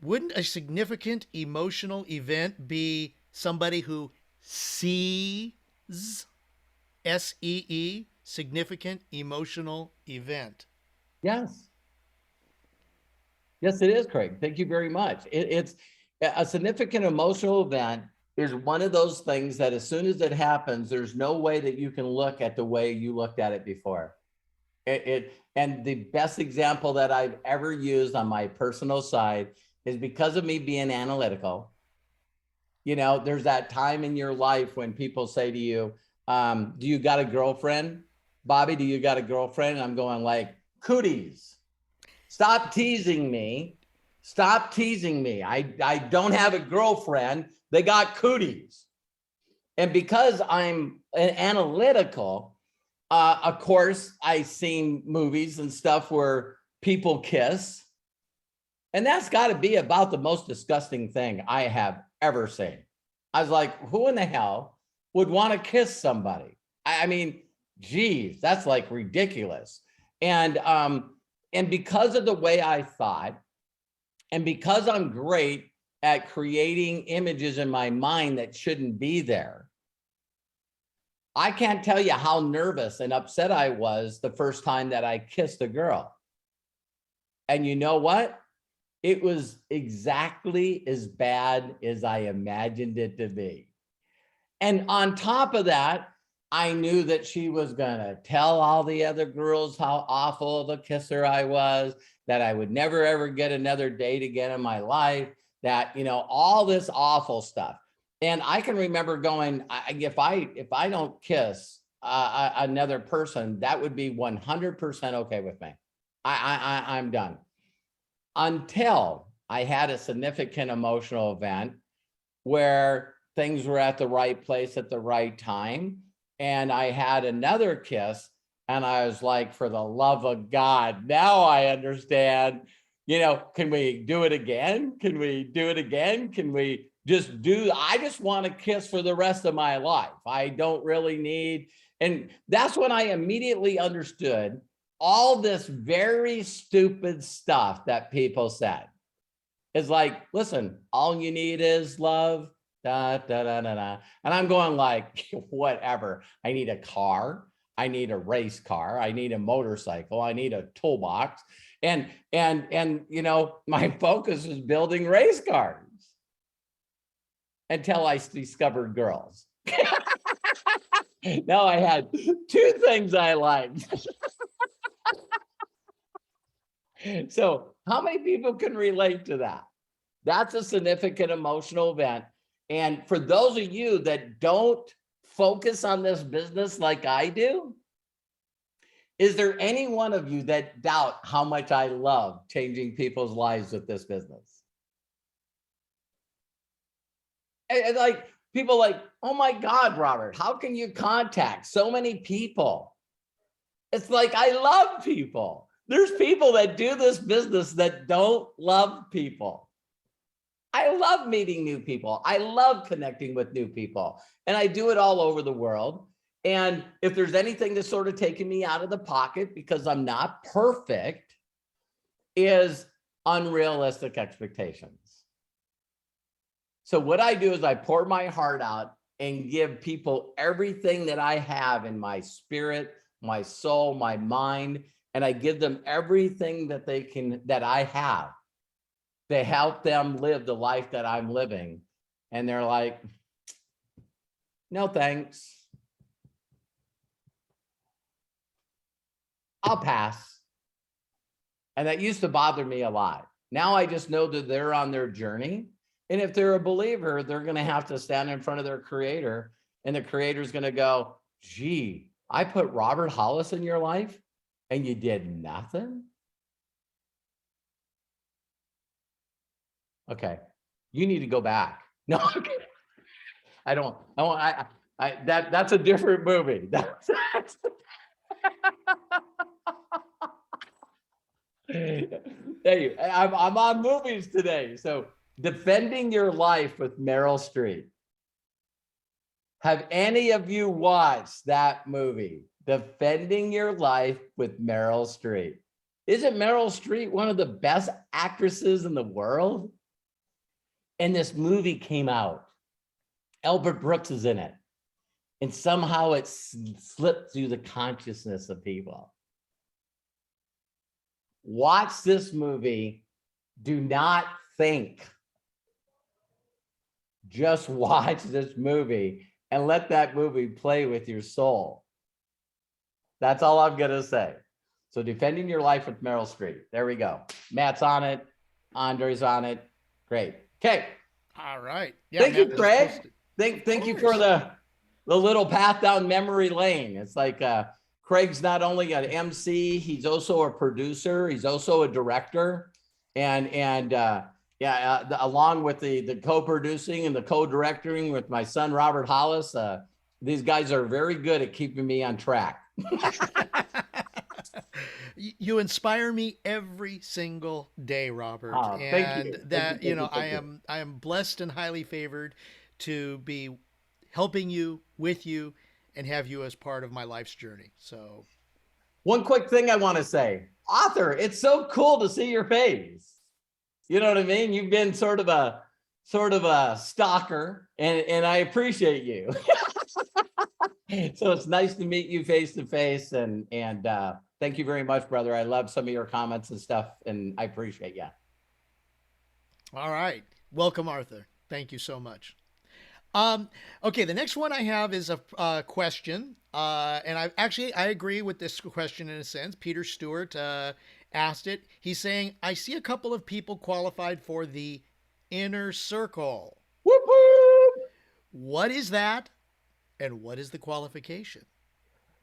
wouldn't a significant emotional event be somebody who sees, S-E-E, significant emotional event? Yes. Yes, it is, Craig. Thank you very much. It's a significant emotional event is one of those things that as soon as it happens, there's no way that you can look at the way you looked at it before. And the best example that I've ever used on my personal side is because of me being analytical. There's that time in your life when people say to you, do you got a girlfriend? Bobby, do you got a girlfriend? And I'm going like, cooties. Stop teasing me. Stop teasing me. I don't have a girlfriend. They got cooties. And because I'm analytical, of course, I've seen movies and stuff where people kiss. And that's got to be about the most disgusting thing I have ever seen. I was like, who in the hell would want to kiss somebody? I mean, geez, that's like ridiculous. And because of the way I thought, and because I'm great at creating images in my mind that shouldn't be there, I can't tell you how nervous and upset I was the first time that I kissed a girl. And you know what? It was exactly as bad as I imagined it to be. And on top of that, I knew that she was going to tell all the other girls how awful of a kisser I was, that I would never, ever get another date again in my life, that, all this awful stuff. And I can remember going, if I don't kiss another person, that would be 100% okay with me. I'm done. Until I had a significant emotional event where things were at the right place at the right time. And I had another kiss and I was like, for the love of God, now I understand, can we do it again? Can we do it again? Can we I just want to kiss for the rest of my life. I don't really need, and that's when I immediately understood all this very stupid stuff that people said. It's like, listen, all you need is love. Da, da, da, da, da. And I'm going like, whatever. I need a car. I need a race car. I need a motorcycle. I need a toolbox. And my focus is building race cars until I discovered girls. Now I had two things I liked. So how many people can relate to that? That's a significant emotional event. And for those of you that don't focus on this business like I do, is there any one of you that doubt how much I love changing people's lives with this business? And like people like, oh my God, Robert, how can you contact so many people? It's like, I love people. There's people that do this business that don't love people. I love meeting new people. I love connecting with new people. And I do it all over the world. And if there's anything that's sort of taking me out of the pocket because I'm not perfect, is unrealistic expectations. So what I do is I pour my heart out and give people everything that I have in my spirit, my soul, my mind, and I give them everything that that I have to help them live the life that I'm living. And they're like, no, thanks. I'll pass. And that used to bother me a lot. Now I just know that they're on their journey. And if they're a believer, they're going to have to stand in front of their creator. And the creator's going to go, gee, I put Robert Hollis in your life and you did nothing? Okay, you need to go back. No, that's a different movie. Hey, I'm on movies today. So Defending Your Life with Meryl Streep. Have any of you watched that movie? Defending Your Life with Meryl Streep. Isn't Meryl Streep one of the best actresses in the world? And this movie came out. Albert Brooks is in it. And somehow it slipped through the consciousness of people. Watch this movie. Do not think. Just watch this movie and let that movie play with your soul. That's all I'm going to say. So Defending Your Life with Meryl Streep. There we go. Matt's on it. Andre's on it. Great. Okay. All right. Yeah, Thank you, Matt, Craig. Thank you for the little path down memory lane. It's like Craig's not only an MC, he's also a producer. He's also a director. Along with the co-producing and the co-directing with my son, Robert Hollis, these guys are very good at keeping me on track. You inspire me every single day, Robert. Oh, thank you. That, I am blessed and highly favored to be helping you, with you, and have you as part of my life's journey. So one quick thing I want to say, Arthur, it's so cool to see your face. You know what I mean? You've been sort of a stalker, and I appreciate you. So it's nice to meet you face to face, and thank you very much, brother. I love some of your comments and stuff, and I appreciate you. All right. Welcome, Arthur. Thank you so much. Okay, the next one I have is a question, and I agree with this question in a sense. Peter Stewart asked it. He's saying, I see a couple of people qualified for the inner circle. Whoop, whoop. What is that? And what is the qualification?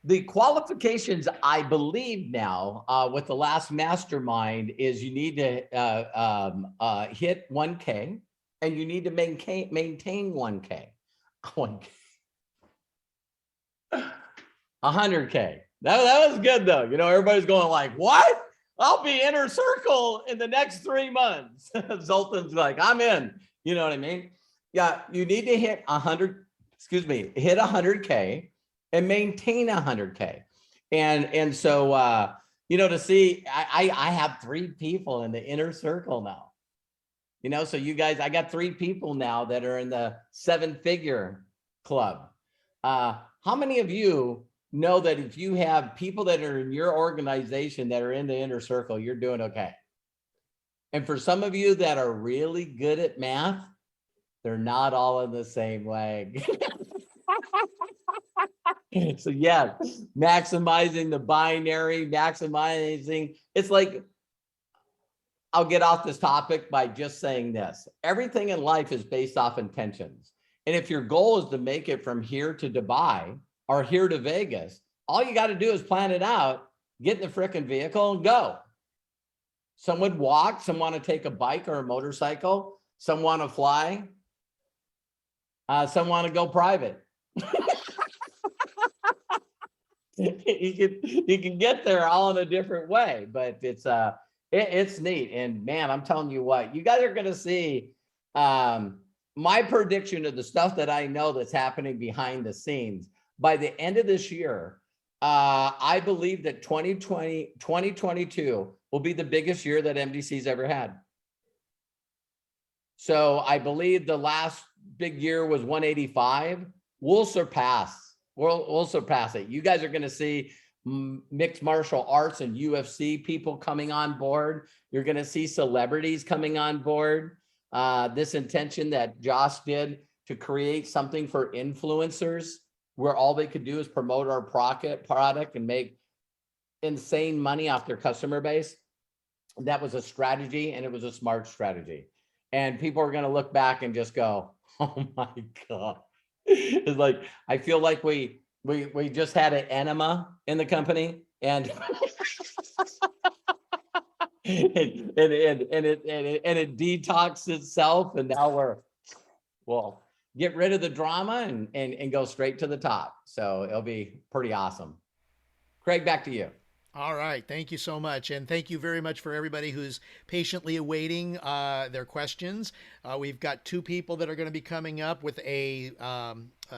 The qualifications, I believe now, with the last mastermind, is you need to hit 1K, and you need to maintain 1K. 100K. That was good though. You know, everybody's going like, what? I'll be inner circle in the next 3 months. Zoltan's like, I'm in. You know what I mean? Yeah, you need to hit 100K and maintain 100K. And so, to see, I have 3 people in the inner circle now. You know, so you guys, I got 3 people now that are in the 7-figure club. How many of you know that if you have people that are in your organization that are in the inner circle, you're doing okay? And for some of you that are really good at math, they're not all in the same leg. So yeah, maximizing the binary, maximizing, it's like I'll get off this topic by just saying this. Everything in life is based off intentions. And if your goal is to make it from here to Dubai or here to Vegas, all you got to do is plan it out, get in the frickin' vehicle and go. Some would walk, some want to take a bike or a motorcycle, some want to fly, some want to go private. You can get there all in a different way, but it's neat. And man, I'm telling you what, you guys are going to see my prediction of the stuff that I know that's happening behind the scenes. By the end of this year, I believe that 2022 will be the biggest year that MDC's ever had. So I believe the last big year was 185. We'll surpass it. You guys are going to see mixed martial arts and UFC people coming on board. You're going to see celebrities coming on board. This intention that Josh did to create something for influencers where all they could do is promote our product and make insane money off their customer base. That was a strategy, and it was a smart strategy. And people are going to look back and just go, oh my God. It's like, I feel like we just had an enema in the company, and it detoxed itself, and now we'll get rid of the drama and go straight to the top. So it'll be pretty awesome. Craig, back to you. All right. Thank you so much. And thank you very much for everybody who's patiently awaiting their questions. We've got two people that are going to be coming up with a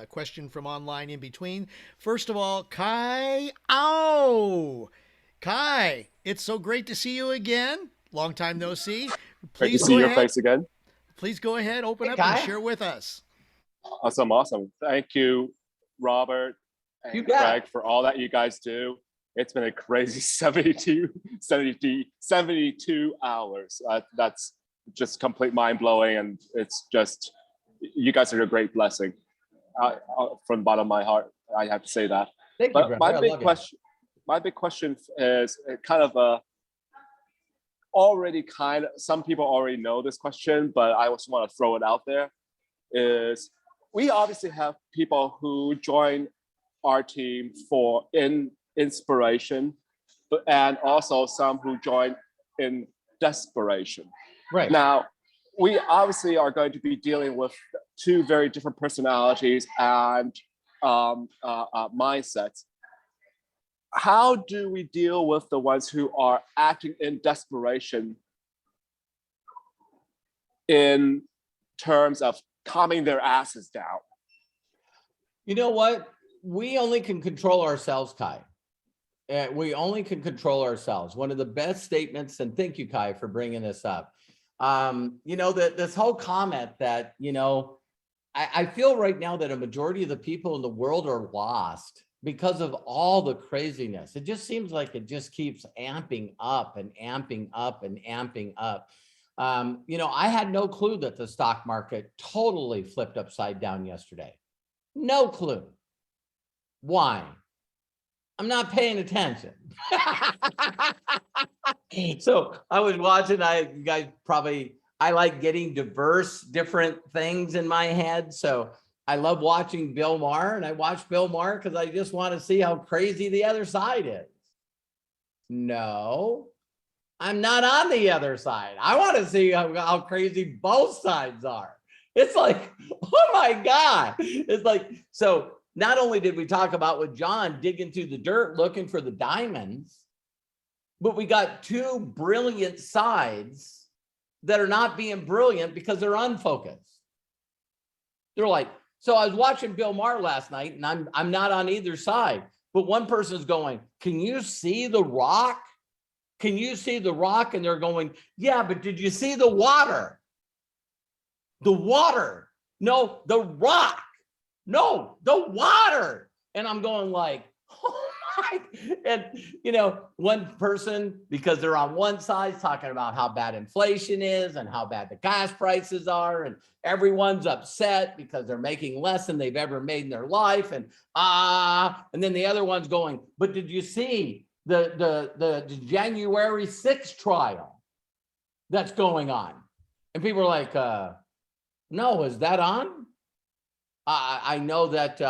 question from online in between. First of all, Kai. Kai, it's so great to see you again. Long time no see. Great to see your face again. Please go ahead, open up Kai. and share with us. Awesome. Thank you, Robert and Craig, for all that you guys do. It's been a crazy 72 hours. That's just complete mind blowing. And it's just, you guys are a great blessing. From the bottom of my heart, I have to say that. Thank but you, my big question is kind of some people already know this question, but I also want to throw it out there. Is we obviously have people who join our team for inspiration, and also some who join in desperation. Right. Now, we obviously are going to be dealing with two very different personalities and mindsets. How do we deal with the ones who are acting in desperation in terms of calming their asses down? You know what? We only can control ourselves, Kai. We only can control ourselves. One of the best statements, and thank you, Kai, for bringing this up. This whole comment that, I feel right now that a majority of the people in the world are lost because of all the craziness. It just seems like it just keeps amping up and amping up and amping up. I had no clue that the stock market totally flipped upside down yesterday. No clue. Why? I'm not paying attention. So I was watching, you guys probably, I like getting diverse, different things in my head. So I love watching Bill Maher, and I watch Bill Maher because I just want to see how crazy the other side is. No, I'm not on the other side. I want to see how crazy both sides are. It's like, oh my God. It's like, so not only did we talk about with John digging through the dirt, looking for the diamonds, but we got two brilliant sides that are not being brilliant because they're unfocused. They're like, so I was watching Bill Maher last night, and I'm not on either side, but one person's going, can you see the rock? Can you see the rock? And they're going, yeah, but did you see the water? The water. No, the rock. No, the water. And I'm going like, oh my. And, one person, because they're on one side talking about how bad inflation is and how bad the gas prices are. And everyone's upset because they're making less than they've ever made in their life. And then the other one's going, but did you see the January 6th trial? that's going on. And people are like, no, is that on? I know that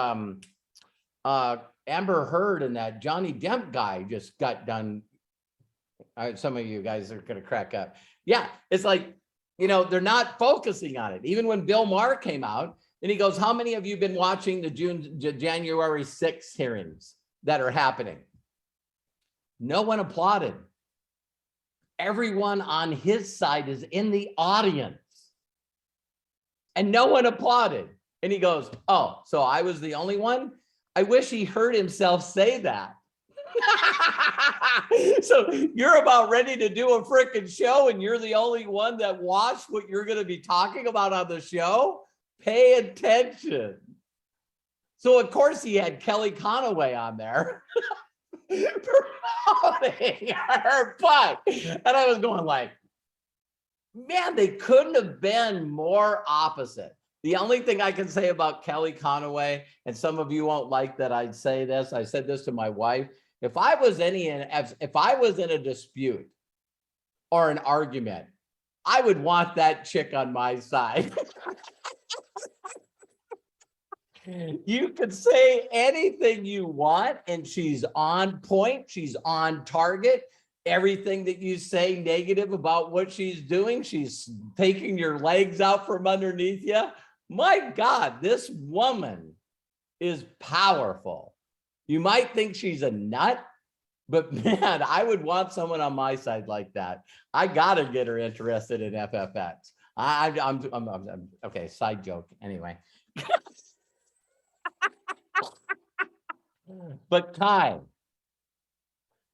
Amber Heard and that Johnny Depp guy just got done. Some of you guys are going to crack up. Yeah, it's like, they're not focusing on it. Even when Bill Maher came out and he goes, how many of you been watching the January 6th hearings that are happening? No one applauded. Everyone on his side is in the audience and no one applauded. And he goes, oh, so I was the only one? I wish he heard himself say that. So you're about ready to do a freaking show and you're the only one that watched what you're going to be talking about on the show? Pay attention. So of course he had Kelly Conaway on there promoting her butt. And I was going like, man, they couldn't have been more opposite. The only thing I can say about Kelly Conaway, and some of you won't like that I say this, I said this to my wife, if I was in a dispute or an argument, I would want that chick on my side. You can say anything you want and she's on point, she's on target. Everything that you say negative about what she's doing, she's taking your legs out from underneath you. My God, this woman is powerful. You might think she's a nut, but man, I would want someone on my side like that. I gotta get her interested in FFX. I'm okay. Side joke, anyway. But Kai,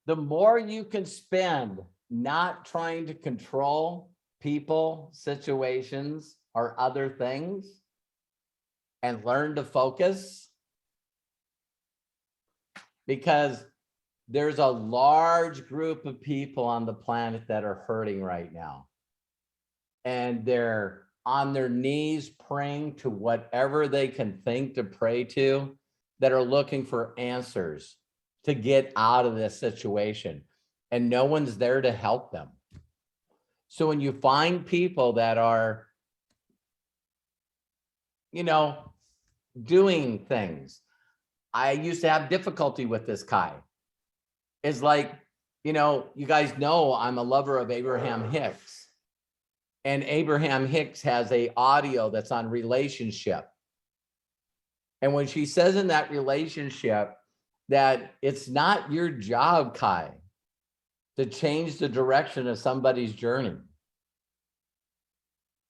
the more you can spend not trying to control people, situations, or other things, and learn to focus, because there's a large group of people on the planet that are hurting right now. And they're on their knees praying to whatever they can think to pray to, that are looking for answers to get out of this situation. And no one's there to help them. So when you find people that are, doing things, I used to have difficulty with this, Kai. It's like, you guys know I'm a lover of Abraham Hicks. And Abraham Hicks has an audio that's on relationship. And when she says in that relationship that it's not your job, Kai, to change the direction of somebody's journey.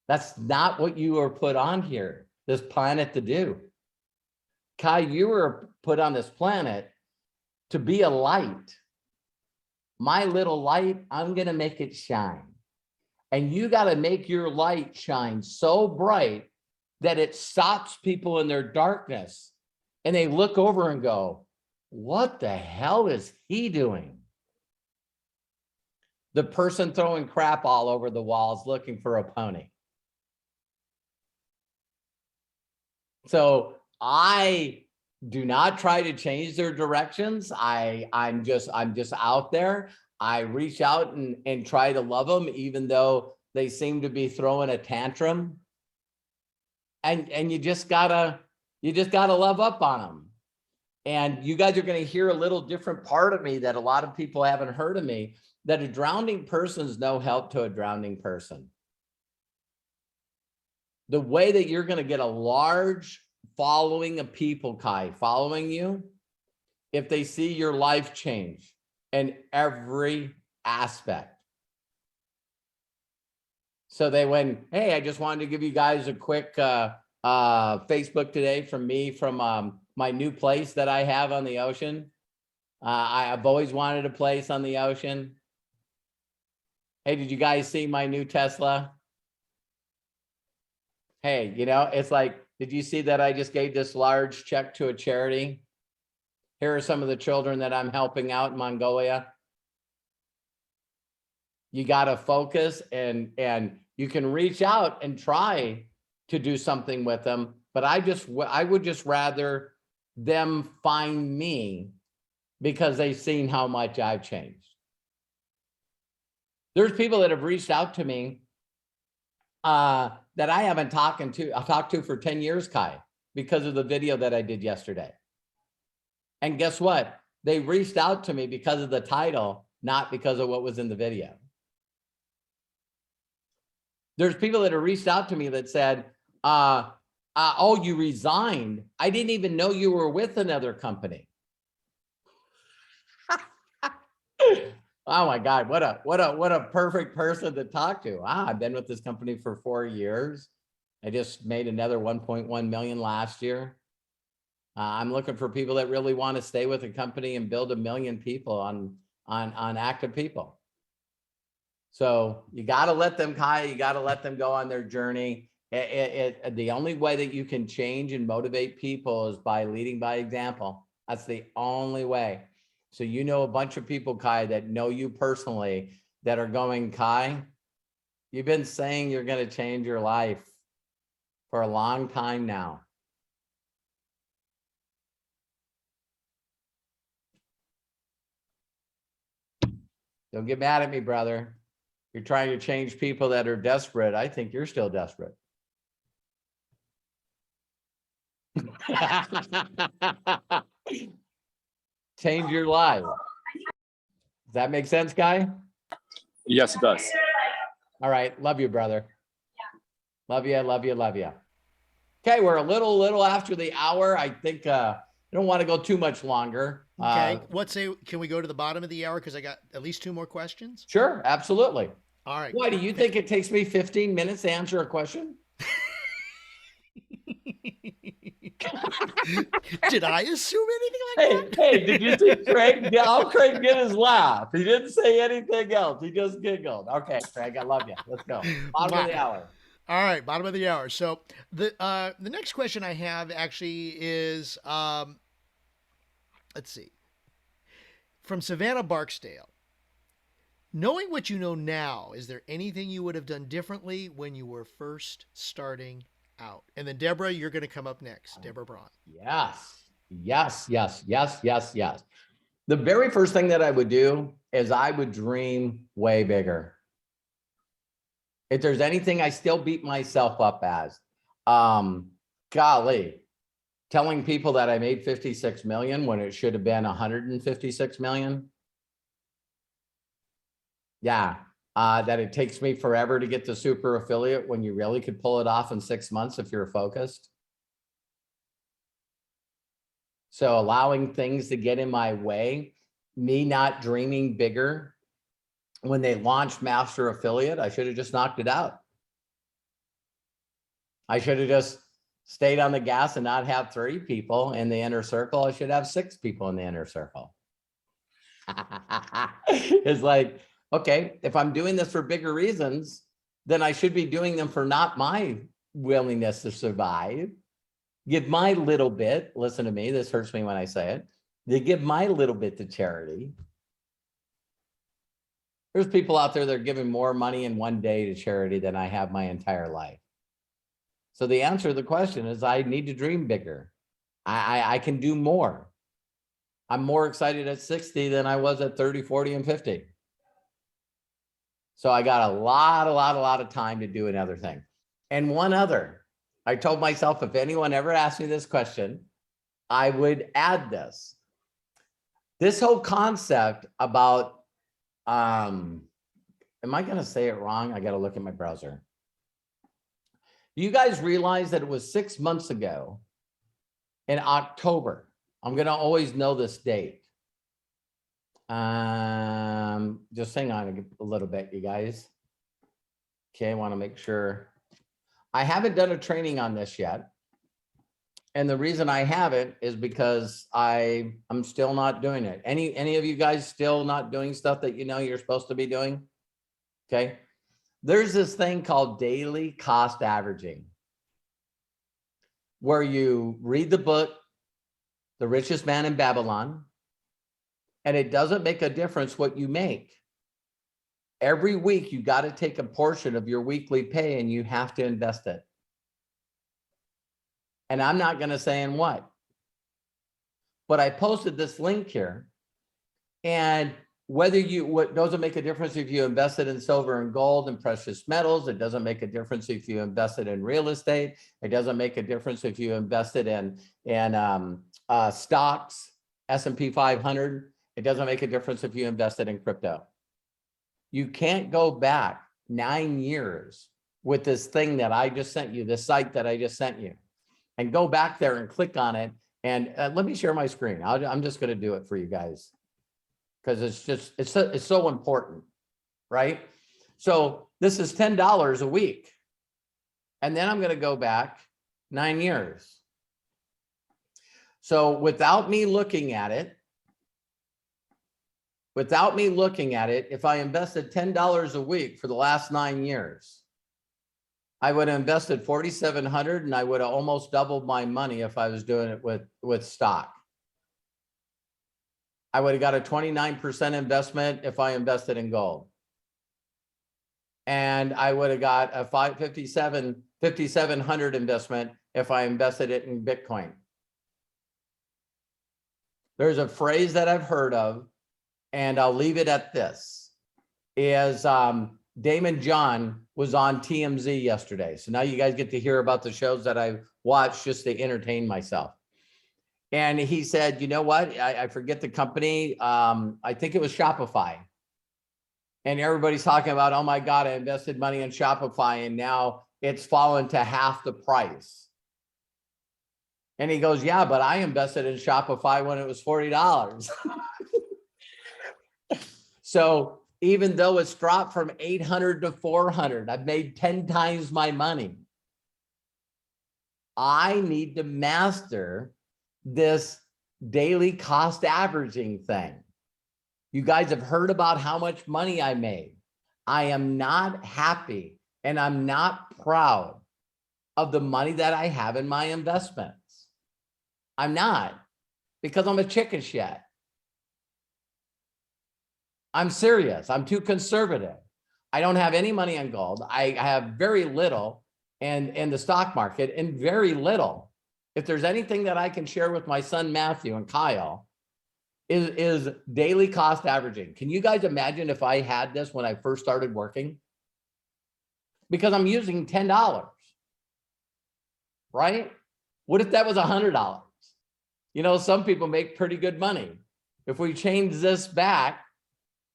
That's not what you were put on here, this planet, to do. Kai, you were put on this planet to be a light. My little light, I'm going to make it shine. And you got to make your light shine so bright that it stops people in their darkness. And they look over and go, what the hell is he doing? The person throwing crap all over the walls looking for a pony. So I do not try to change their directions. I'm just out there. I reach out and try to love them, even though they seem to be throwing a tantrum. And you just gotta love up on them. And you guys are going to hear a little different part of me that a lot of people haven't heard of me, that a drowning person is no help to a drowning person. The way that you're going to get a large following of people, Kai, following you, if they see your life change in every aspect. So they went, hey, I just wanted to give you guys a quick Facebook today from me, from my new place that I have on the ocean. I've always wanted a place on the ocean. Hey, did you guys see my new Tesla? Hey, it's like, did you see that I just gave this large check to a charity? Here are some of the children that I'm helping out in Mongolia. You got to focus, and you can reach out and try to do something with them. But I would just rather them find me, because they've seen how much I've changed. There's people that have reached out to me that I haven't talked to for 10 years, Kai, because of the video that I did yesterday. And guess what? They reached out to me because of the title, not because of what was in the video. There's people that have reached out to me that said, oh, you resigned. I didn't even know you were with another company. Oh my God, what a perfect person to talk to. I've been with this company for 4 years. I just made another 1.1 million last year. I'm looking for people that really want to stay with a company and build 1 million people on active people. So you got to let them, Kai, you got to let them go on their journey. The only way that you can change and motivate people is by leading by example. That's the only way. So you know a bunch of people, Kai, that know you personally that are going, Kai, you've been saying you're going to change your life for a long time now. Don't get mad at me, brother. You're trying to change people that are desperate. I think you're still desperate. Change your life. Does that make sense, Guy? Yes, it does. All right. Love you, brother. Love you, love you, love you. Okay, we're a little after the hour. I think I don't want to go too much longer. Okay. Can we go to the bottom of the hour? Because I got at least 2 more questions. Sure, absolutely. All right. Why do you think it takes me 15 minutes to answer a question? Did I assume anything like that? Hey, did you see Craig? How Craig get his laugh? He didn't say anything else. He just giggled. Okay, Craig, I love you. Let's go. Bottom of the hour. All right, bottom of the hour. So the next question I have actually is, let's see, from Savannah Barksdale. Knowing what you know now, is there anything you would have done differently when you were first starting out? And then Deborah, you're going to come up next. Deborah Braun. Yes. The very first thing that I would do is I would dream way bigger. If there's anything I still beat myself up as, golly, telling people that I made 56 million when it should have been 156 million. Yeah. That it takes me forever to get to super affiliate when you really could pull it off in 6 months if you're focused. So allowing things to get in my way, me not dreaming bigger. When they launched Master Affiliate, I should have just knocked it out. I should have just stayed on the gas and not have 3 people in the inner circle. I should have 6 people in the inner circle. It's like, okay, if I'm doing this for bigger reasons, then I should be doing them for not my willingness to survive. Give my little bit, listen to me, this hurts me when I say it, they give my little bit to charity. There's people out there that are giving more money in one day to charity than I have my entire life. So the answer to the question is I need to dream bigger. I can do more. I'm more excited at 60 than I was at 30, 40, and 50. So I got a lot of time to do another thing. And one other, I told myself, if anyone ever asked me this question, I would add this. This whole concept about, am I going to say it wrong? I got to look at my browser. Do you guys realize that it was 6 months ago in October? I'm going to always know this date. Just hang on a little bit, you guys. Okay, I want to make sure. I haven't done a training on this yet. And the reason I haven't is because I'm still not doing it. Any of you guys still not doing stuff that you know you're supposed to be doing? Okay. There's this thing called daily cost averaging, where you read the book, The Richest Man in Babylon, and it doesn't make a difference what you make. Every week, you got to take a portion of your weekly pay and you have to invest it. And I'm not going to say in what, but I posted this link here. And what doesn't make a difference if you invested in silver and gold and precious metals. It doesn't make a difference if you invested in real estate. It doesn't make a difference if you invested in stocks, S&P 500. It doesn't make a difference if you invested in crypto. You can't go back 9 years with this thing that I just sent you, this site that I just sent you, and go back there and click on it. And let me share my screen. I'm just going to do it for you guys, because it's so important, right? So this is $10 a week. And then I'm going to go back 9 years. So without me looking at it, if I invested $10 a week for the last 9 years, I would have invested $4,700, and I would have almost doubled my money if I was doing it with stock. I would have got a 29% investment if I invested in gold. And I would have got a $5,700 investment if I invested it in Bitcoin. There's a phrase that I've heard of, and I'll leave it at this, is Damon John was on TMZ yesterday. So now you guys get to hear about the shows that I watch just to entertain myself. And he said, you know what? I forget the company. I think it was Shopify. And everybody's talking about, oh my God, I invested money in Shopify and now it's fallen to half the price. And he goes, yeah, but I invested in Shopify when it was $40. So even though it's dropped from 800 to 400, I've made 10 times my money. I need to master this daily cost averaging thing. You guys have heard about how much money I made. I am not happy and I'm not proud of the money that I have in my investments. I'm not, because I'm a chicken shit. I'm serious. I'm too conservative. I don't have any money on gold. I have very little in the stock market, and very little. If there's anything that I can share with my son, Matthew, and Kyle, is daily cost averaging. Can you guys imagine if I had this when I first started working? Because I'm using $10, right? What if that was $100? You know, some people make pretty good money. If we change this back,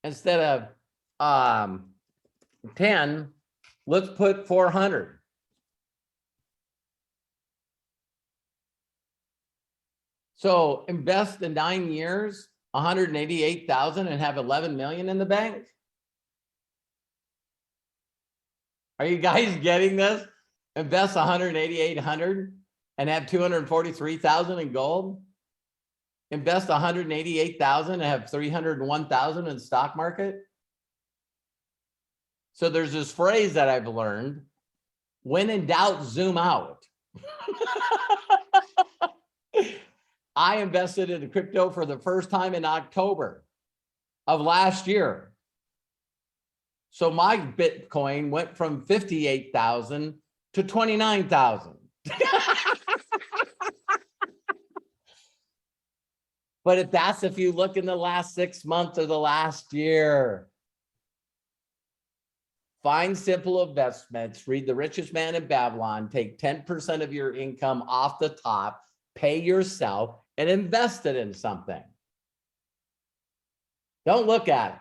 instead of 10, let's put 400. So invest in 9 years, 188,000, and have 11 million in the bank. Are you guys getting this? Invest 188,000 and have 243,000 in gold. Invest 188,000 and have 301,000 in the stock market. So there's this phrase that I've learned: when in doubt, zoom out. I invested in crypto for the first time in October of last year. So my Bitcoin went from 58,000 to 29,000. But if you look in the last 6 months or the last year. Find simple investments, read The Richest Man in Babylon, take 10% of your income off the top, pay yourself, and invest it in something. Don't look at it,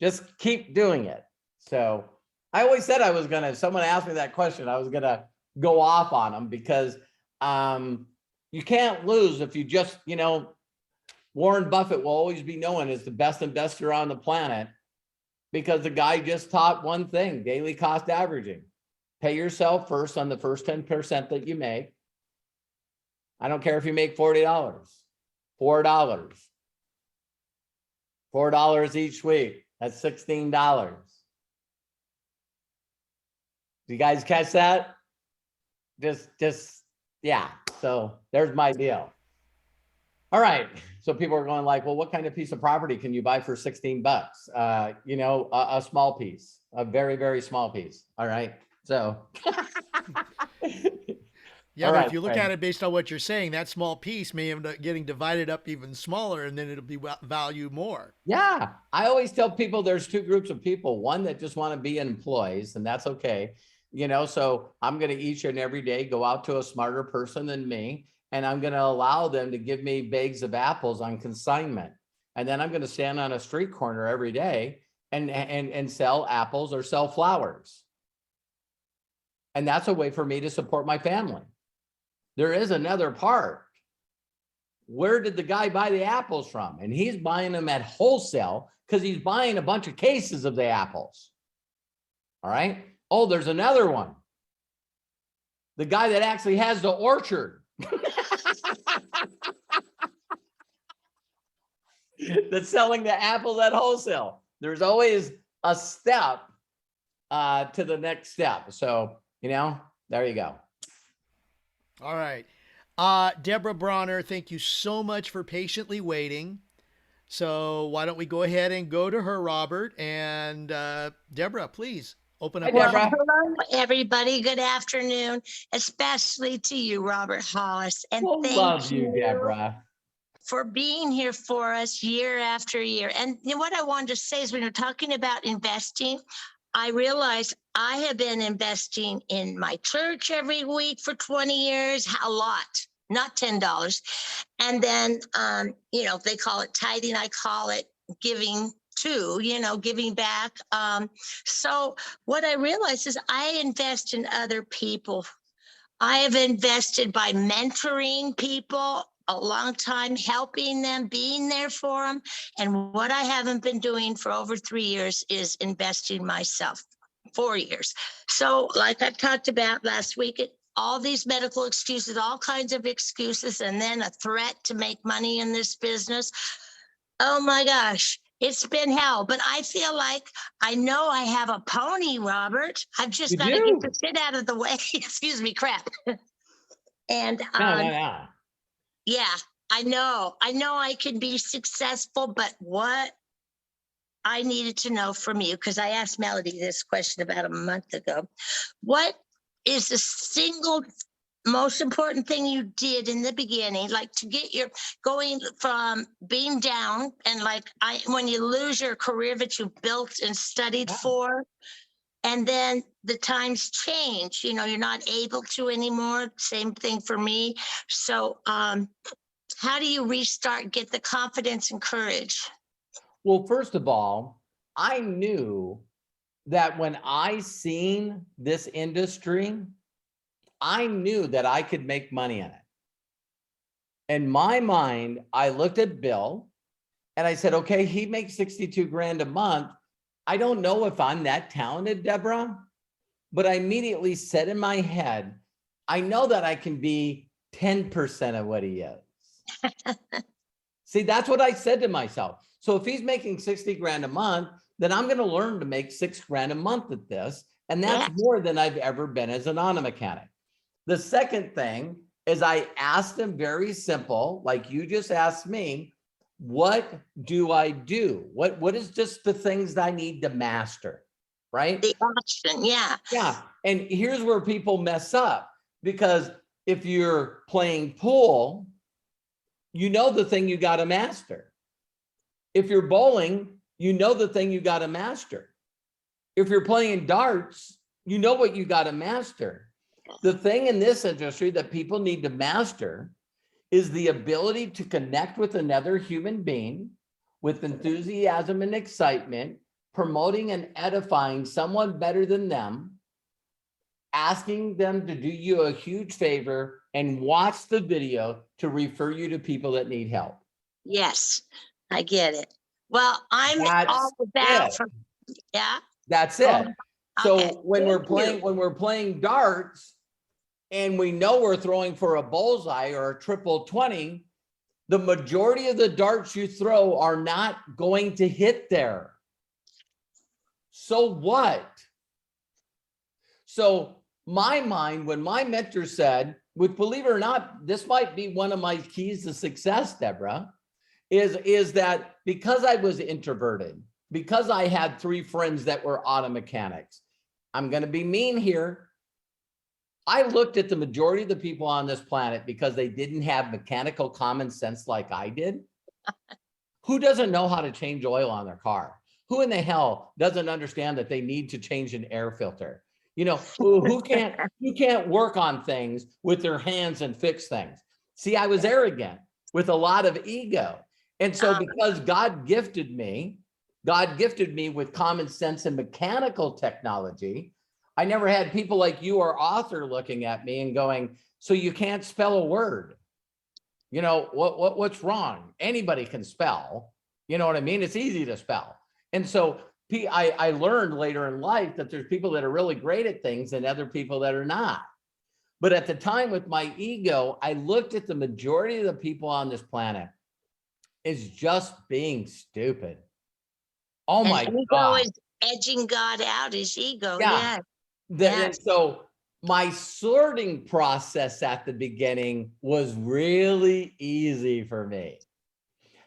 just keep doing it. So I always said I was gonna, if someone asked me that question, I was gonna go off on them, because you can't lose if you just, you know, Warren Buffett will always be known as the best investor on the planet, because the guy just taught one thing: daily cost averaging. Pay yourself first on the first 10% that you make. I don't care if you make $40, $4 each week. That's $16. Do you guys catch that? Just, yeah. So there's my deal. All right. So people are going like, well, what kind of piece of property can you buy for 16 bucks? You know, a small piece, a very, very small piece. All right. So. Yeah, All but right, if you look Fred. at it based on what you're saying, that small piece may end up getting divided up even smaller, and then it'll be valued more. Yeah, I always tell people there's two groups of people, one that just want to be employees, and that's okay. So I'm going to each and every day go out to a smarter person than me, and I'm going to allow them to give me bags of apples on consignment. And then I'm going to stand on a street corner every day and sell apples or sell flowers. And that's a way for me to support my family. There is another part. Where did the guy buy the apples from? And he's buying them at wholesale because he's buying a bunch of cases of the apples. All right. Oh, there's another one. The guy that actually has the orchard. That's selling the apples at wholesale. There's always a step to the next step. So, there you go. All right. Deborah Bronner, thank you so much for patiently waiting. So why don't we go ahead and go to her, Robert, and Deborah, please open up. Hi, Deborah. Hello, everybody. Good afternoon, especially to you, Robert Hollis. And We'll thank love you, Deborah. for being here for us year after year. And what I wanted to say is when you're talking about investing, I realized I have been investing in my church every week for 20 years, a lot, not $10. And then, they call it tithing. I call it giving too, giving back. So what I realized is I invest in other people. I have invested by mentoring people a long time, helping them, being there for them. And what I haven't been doing for over 3 years is investing myself, 4 years. So like I talked about last week, all these medical excuses, all kinds of excuses, and then a threat to make money in this business. Oh my gosh, it's been hell. But I feel like I know I have a pony, Robert. I've just got to get the shit out of the way. Excuse me, crap. And No. yeah, I know I can be successful, but what I needed to know from you, because I asked Melody this question about a month ago, what is the single most important thing you did in the beginning, like to get your going from being down and when you lose your career that you built and studied for, and then the times change, you're not able to anymore. Same thing for me. So how do you restart, get the confidence and courage? Well, first of all, I knew that when I seen this industry, I knew that I could make money in it. In my mind, I looked at Bill and I said, okay, he makes 62 grand a month. I don't know if I'm that talented, Deborah, but I immediately said in my head, I know that I can be 10% of what he is. See, that's what I said to myself. So if he's making 60 grand a month, then I'm going to learn to make 6 grand a month at this. And that's more than I've ever been as an auto mechanic. The second thing is I asked him very simple, like you just asked me, what do I do? What is just the things that I need to master, right? The option, yeah. Yeah, and here's where people mess up, because if you're playing pool, you know the thing you got to master. If you're bowling, you know the thing you got to master. If you're playing darts, you know what you got to master. The thing in this industry that people need to master is the ability to connect with another human being with enthusiasm and excitement, promoting and edifying someone better than them, asking them to do you a huge favor and watch the video to refer you to people that need help. Yes, I get it. Well, I'm all about That's it. So okay. when we're playing darts and we know we're throwing for a bullseye or a triple 20, the majority of the darts you throw are not going to hit there. So what? So my mind, when my mentor said, which believe it or not, this might be one of my keys to success, Deborah, is that because I was introverted, because I had 3 friends that were auto mechanics, I'm going to be mean here. I looked at the majority of the people on this planet because they didn't have mechanical common sense like I did. Who doesn't know how to change oil on their car? Who in the hell doesn't understand that they need to change an air filter? You know, who can't work on things with their hands and fix things? See, I was arrogant with a lot of ego. And so because God gifted me with common sense and mechanical technology, I never had people like you or Author looking at me and going, so you can't spell a word. You know, what's wrong? Anybody can spell. You know what I mean? It's easy to spell. And so I learned later in life that there's people that are really great at things and other people that are not. But at the time with my ego, I looked at the majority of the people on this planet as just being stupid. Oh my God. Ego is edging God out, his ego. Yeah. And so my sorting process at the beginning was really easy for me.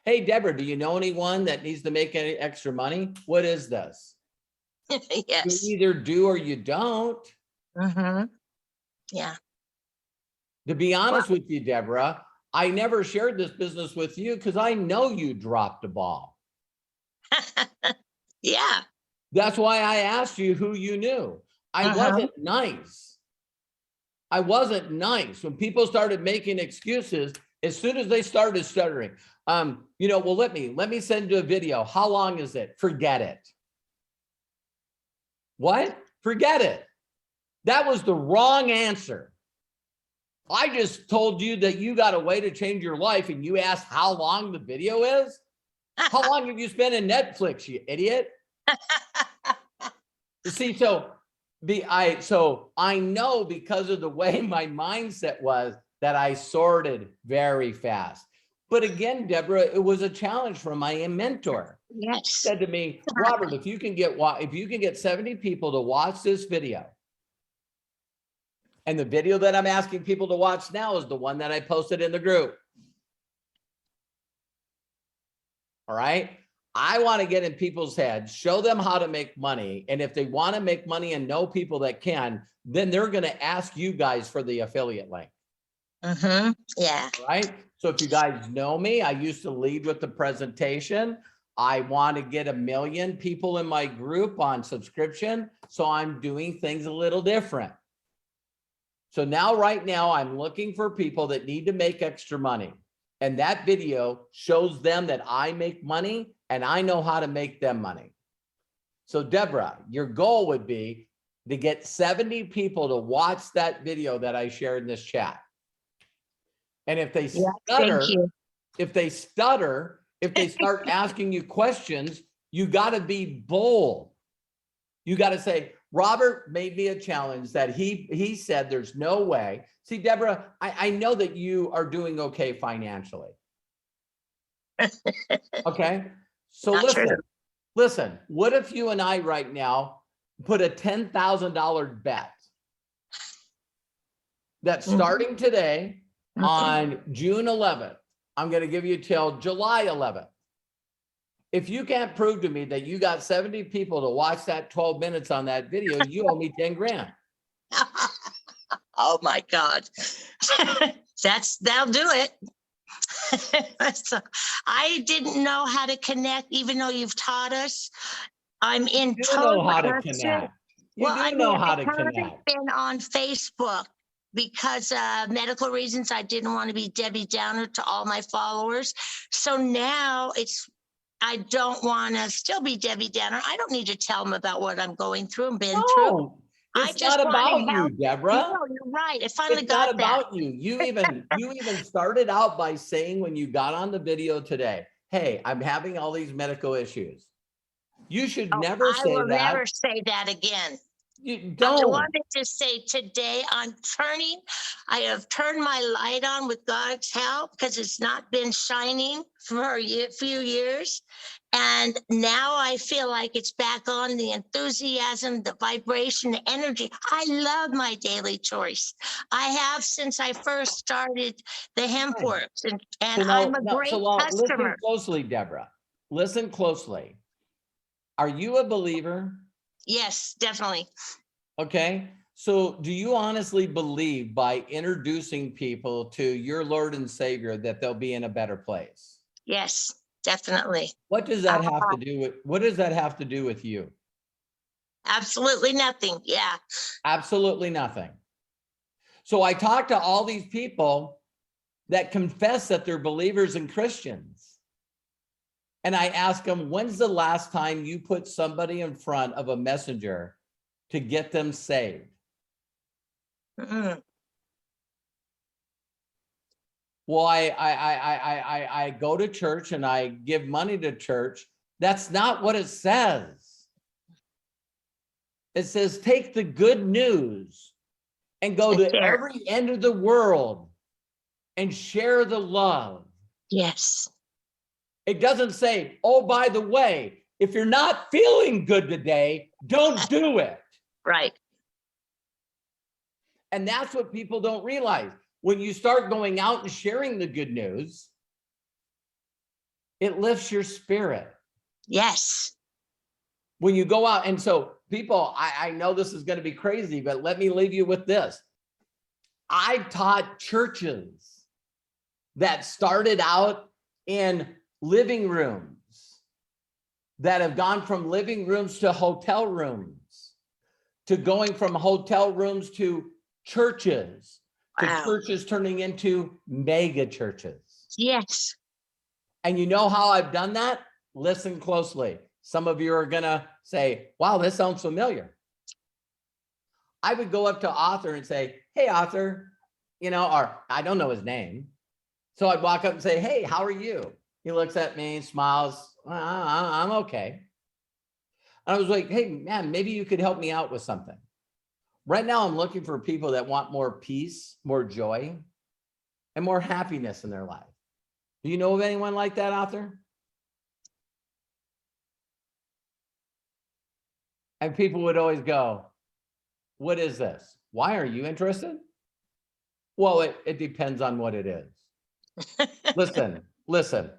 Hey, Deborah, do you know anyone that needs to make any extra money? What is this? Yes. You either do or you don't. Mm-hmm. Yeah. To be honest with you, Deborah, I never shared this business with you because I know you dropped the ball. Yeah. That's why I asked you who you knew. I wasn't nice. I wasn't nice. When people started making excuses, as soon as they started stuttering, you know, well, let me send you a video. How long is it? Forget it. What? Forget it. That was the wrong answer. I just told you that you got a way to change your life and you asked how long the video is? How long have you spent in Netflix, you idiot? You see, so I know because of the way my mindset was that I sorted very fast. But again, Deborah, it was a challenge from my mentor. Yes. He said to me, Robert, if you can get 70 people to watch this video, and the video that I'm asking people to watch now is the one that I posted in the group. All right. I want to get in people's heads, show them how to make money. And if they want to make money and know people that can, then they're going to ask you guys for the affiliate link. Mm-hmm. Yeah. Right. So if you guys know me, I used to lead with the presentation. I want to get 1 million people in my group on subscription. So I'm doing things a little different. So now, right now, I'm looking for people that need to make extra money. And that video shows them that I make money and I know how to make them money. So Deborah, your goal would be to get 70 people to watch that video that I shared in this chat. And if they stutter, if they start asking you questions, you got to be bold. You got to say, Robert made me a challenge that he said there's no way. See, Deborah, I know that you are doing okay financially. Okay. So listen, what if you and I right now put a $10,000 bet that starting today on June 11th, I'm going to give you till July 11th. If you can't prove to me that you got 70 people to watch that 12 minutes on that video, you owe me 10 grand. Oh my God. That'll do it. So, I didn't know how to connect, even though you've taught us. I'm in You know how to connect. You do know how to connect. I've been on Facebook because medical reasons. I didn't want to be Debbie Downer to all my followers. So now I don't want to still be Debbie Downer. I don't need to tell them about what I'm going through and been through. It's not about you, Deborah. No, you're right. I finally got that. It's not about you. You even started out by saying when you got on the video today, hey, I'm having all these medical issues. You should never say that. I will never say that again. You don't. I wanted to say today I have turned my light on with God's help because it's not been shining for a few years. And now I feel like it's back on, the enthusiasm, the vibration, the energy. I love my daily choice. I have since I first started the hemp works, and I'm a great customer. Listen closely, Deborah. Listen closely. Are you a believer? Yes, definitely. Okay. So do you honestly believe by introducing people to your Lord and Savior that they'll be in a better place? Yes, definitely. What does that have to do with, what does that have to do with you? Absolutely nothing. Yeah. Absolutely nothing. So I talk to all these people that confess that they're believers and Christians. And I ask them, when's the last time you put somebody in front of a messenger to get them saved? Mm. Well, I go to church and I give money to church. That's not what it says. It says, take the good news and go to Share. every end of the world and share the love. Yes. It doesn't say, oh, by the way, if you're not feeling good today, don't do it. Right. And that's what people don't realize. When you start going out and sharing the good news, it lifts your spirit. Yes. When you go out, and so people, I know this is going to be crazy, but let me leave you with this. I taught churches that started out in living rooms, that have gone from living rooms to hotel rooms, to going from hotel rooms to churches, to Wow. churches turning into mega churches. Yes. And you know how I've done that? Listen closely. Some of you are gonna say, wow, this sounds familiar. I would go up to Arthur and say, hey, Arthur, you know, or I don't know his name. So I'd walk up and say, hey, how are you? He looks at me, smiles, I'm okay. And I was like, hey, man, maybe you could help me out with something. Right now, I'm looking for people that want more peace, more joy, and more happiness in their life. Do you know of anyone like that out there? And people would always go, what is this? Why are you interested? Well, it depends on what it is. Listen.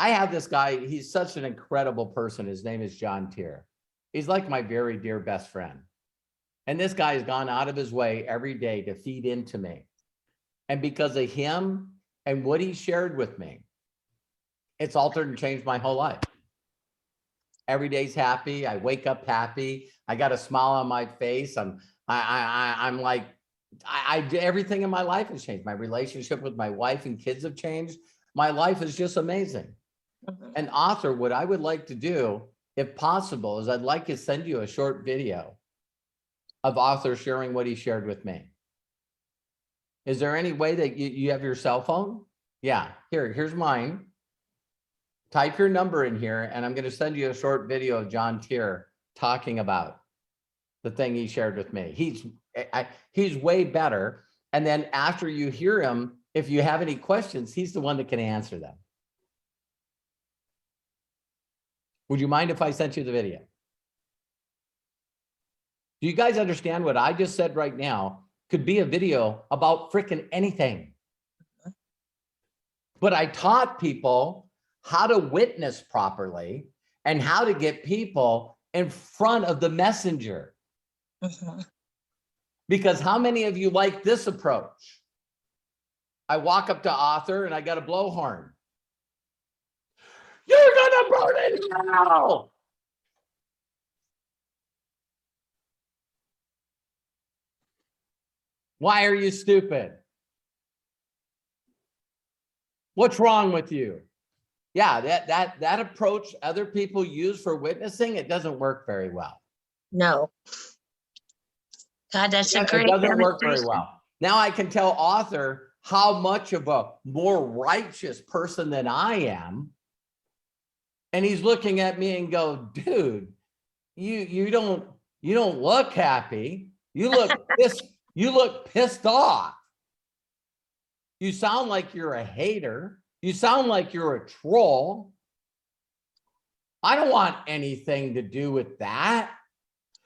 I have this guy. He's such an incredible person. His name is John Tier. He's like my very dear best friend. And this guy has gone out of his way every day to feed into me. And because of him and what he shared with me, it's altered and changed my whole life. Every day's happy. I wake up happy. I got a smile on my face. I'm like, everything in my life has changed. My relationship with my wife and kids have changed. My life is just amazing. Mhm. And Arthur, what I would like to do, if possible, is I'd like to send you a short video of Arthur sharing what he shared with me. Is there any way that you have your cell phone? Yeah, here's mine. Type your number in here, and I'm going to send you a short video of John Tier talking about the thing he shared with me. He's way better. And then after you hear him, if you have any questions, he's the one that can answer them. Would you mind if I sent you the video? Do you guys understand what I just said right now could be a video about freaking anything? But I taught people how to witness properly and how to get people in front of the messenger. Mhm. Because how many of you like this approach? I walk up to Arthur and I got a blowhorn. You're gonna burn in hell. Why are you stupid? What's wrong with you? Yeah, that approach other people use for witnessing, it doesn't work very well. No. God, that's a It great doesn't work very demonstration. well. Now I can tell Arthur how much of a more righteous person than I am. And he's looking at me and go, dude, you don't look happy. You look pissed off. You sound like you're a hater. You sound like you're a troll. I don't want anything to do with that.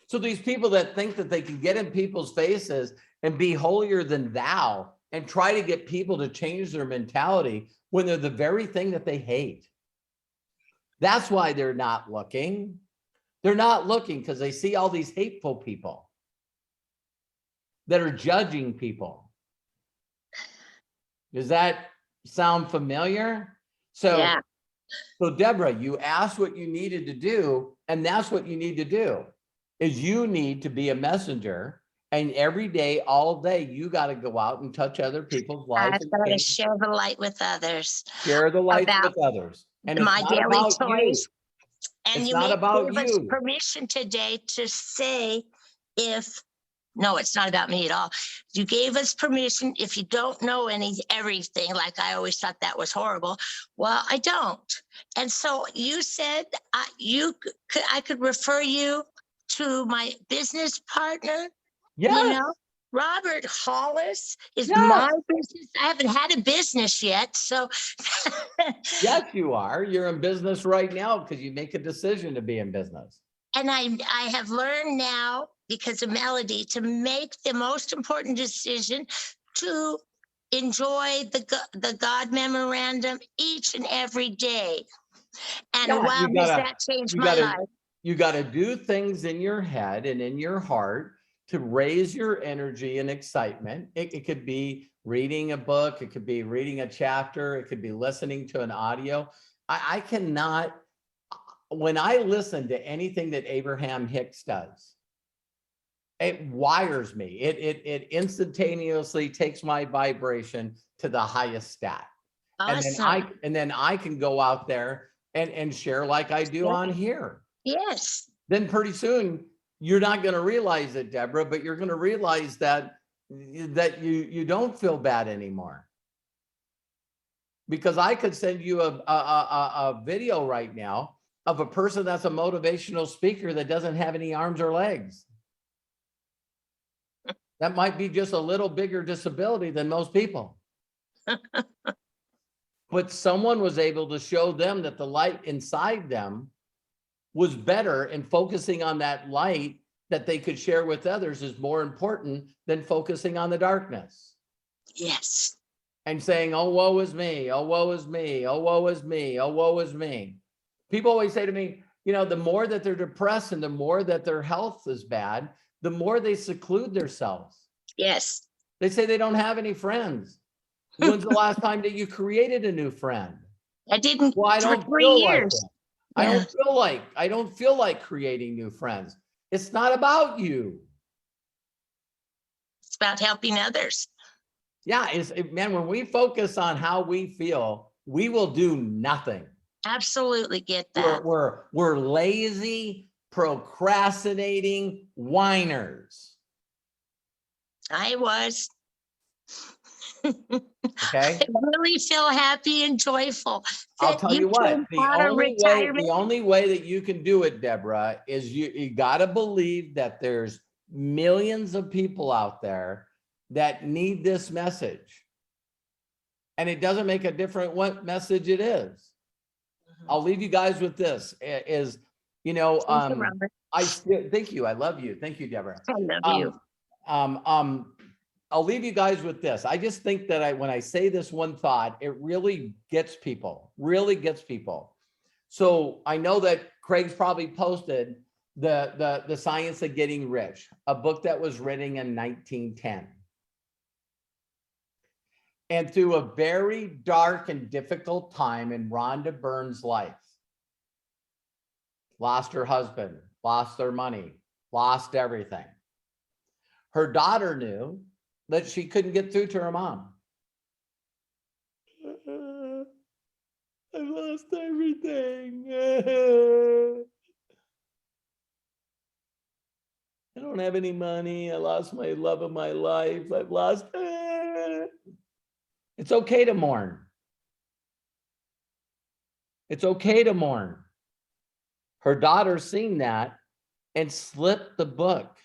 So these people that think that they can get in people's faces and be holier than thou and try to get people to change their mentality when they're the very thing that they hate. That's why they're not looking. They're not looking because they see all these hateful people. that are judging people. Does that sound familiar? So, Yeah. so Deborah, you asked what you needed to do, and that's what you need to do, is you need to be a messenger. And every day, all day, you got to go out and touch other people's lives. I've got to share the light with others Share the light about with others. And it's my not daily about you. choice. And It's you not about gave us you. permission today to say if, no, it's not about me at all. You gave us permission if you don't know everything, like I always thought that was horrible. Well, I don't. And so you said I could refer you to my business partner. Yes. You know, Robert Hollis is Yes. my business. I haven't had a business yet, so. Yes, you are. You're in business right now because you make a decision to be in business. And I have learned now, because of Melody, to make the most important decision to enjoy the God memorandum each and every day. And Yeah, wow, you has gotta- that changed you my gotta- life? You got to do things in your head and in your heart to raise your energy and excitement. It could be reading a book. It could be reading a chapter. It could be listening to an audio. I cannot, when I listen to anything that Abraham Hicks does, it wires me. It instantaneously takes my vibration to the highest stat. Awesome. And then I can go out there and share like I do on here. Yes. Then pretty soon you're not going to realize it, Deborah, but you're going to realize that you don't feel bad anymore. Because I could send you a video right now of a person that's a motivational speaker that doesn't have any arms or legs. That might be just a little bigger disability than most people. But someone was able to show them that the light inside them was better, and focusing on that light that they could share with others is more important than focusing on the darkness. Yes. And saying, oh, woe is me, oh, woe is me, oh, woe is me, oh, woe is me. People always say to me, you know, the more that they're depressed and the more that their health is bad, the more they seclude themselves. Yes. They say they don't have any friends. When's the last time that you created a new friend? I didn't. Well, I don't for 3 feel like years. it. I don't feel like creating new friends. It's not about you. It's about helping others. Yeah, man, when we focus on how we feel, we will do nothing. Absolutely get that. We're lazy, procrastinating whiners. I was. Okay. I really feel happy and joyful. I'll tell you what, came out of the only way that you can do it, Deborah, is you got to believe that there's millions of people out there that need this message. And it doesn't make a difference what message it is. I'll leave you guys with this is, you know, thank you. I love you. Thank you, Deborah. I love you. I'll leave you guys with this. I just think that when I say this one thought, it really gets people, So I know that Craig's probably posted the Science of Getting Rich, a book that was written in 1910. And through a very dark and difficult time in Rhonda Byrne's life, lost her husband, lost their money, lost everything. Her daughter knew that she couldn't get through to her mom. I lost everything. I don't have any money. I lost my love of my life. I've lost. It's okay to mourn. It's okay to mourn. Her daughter seen that and slipped the book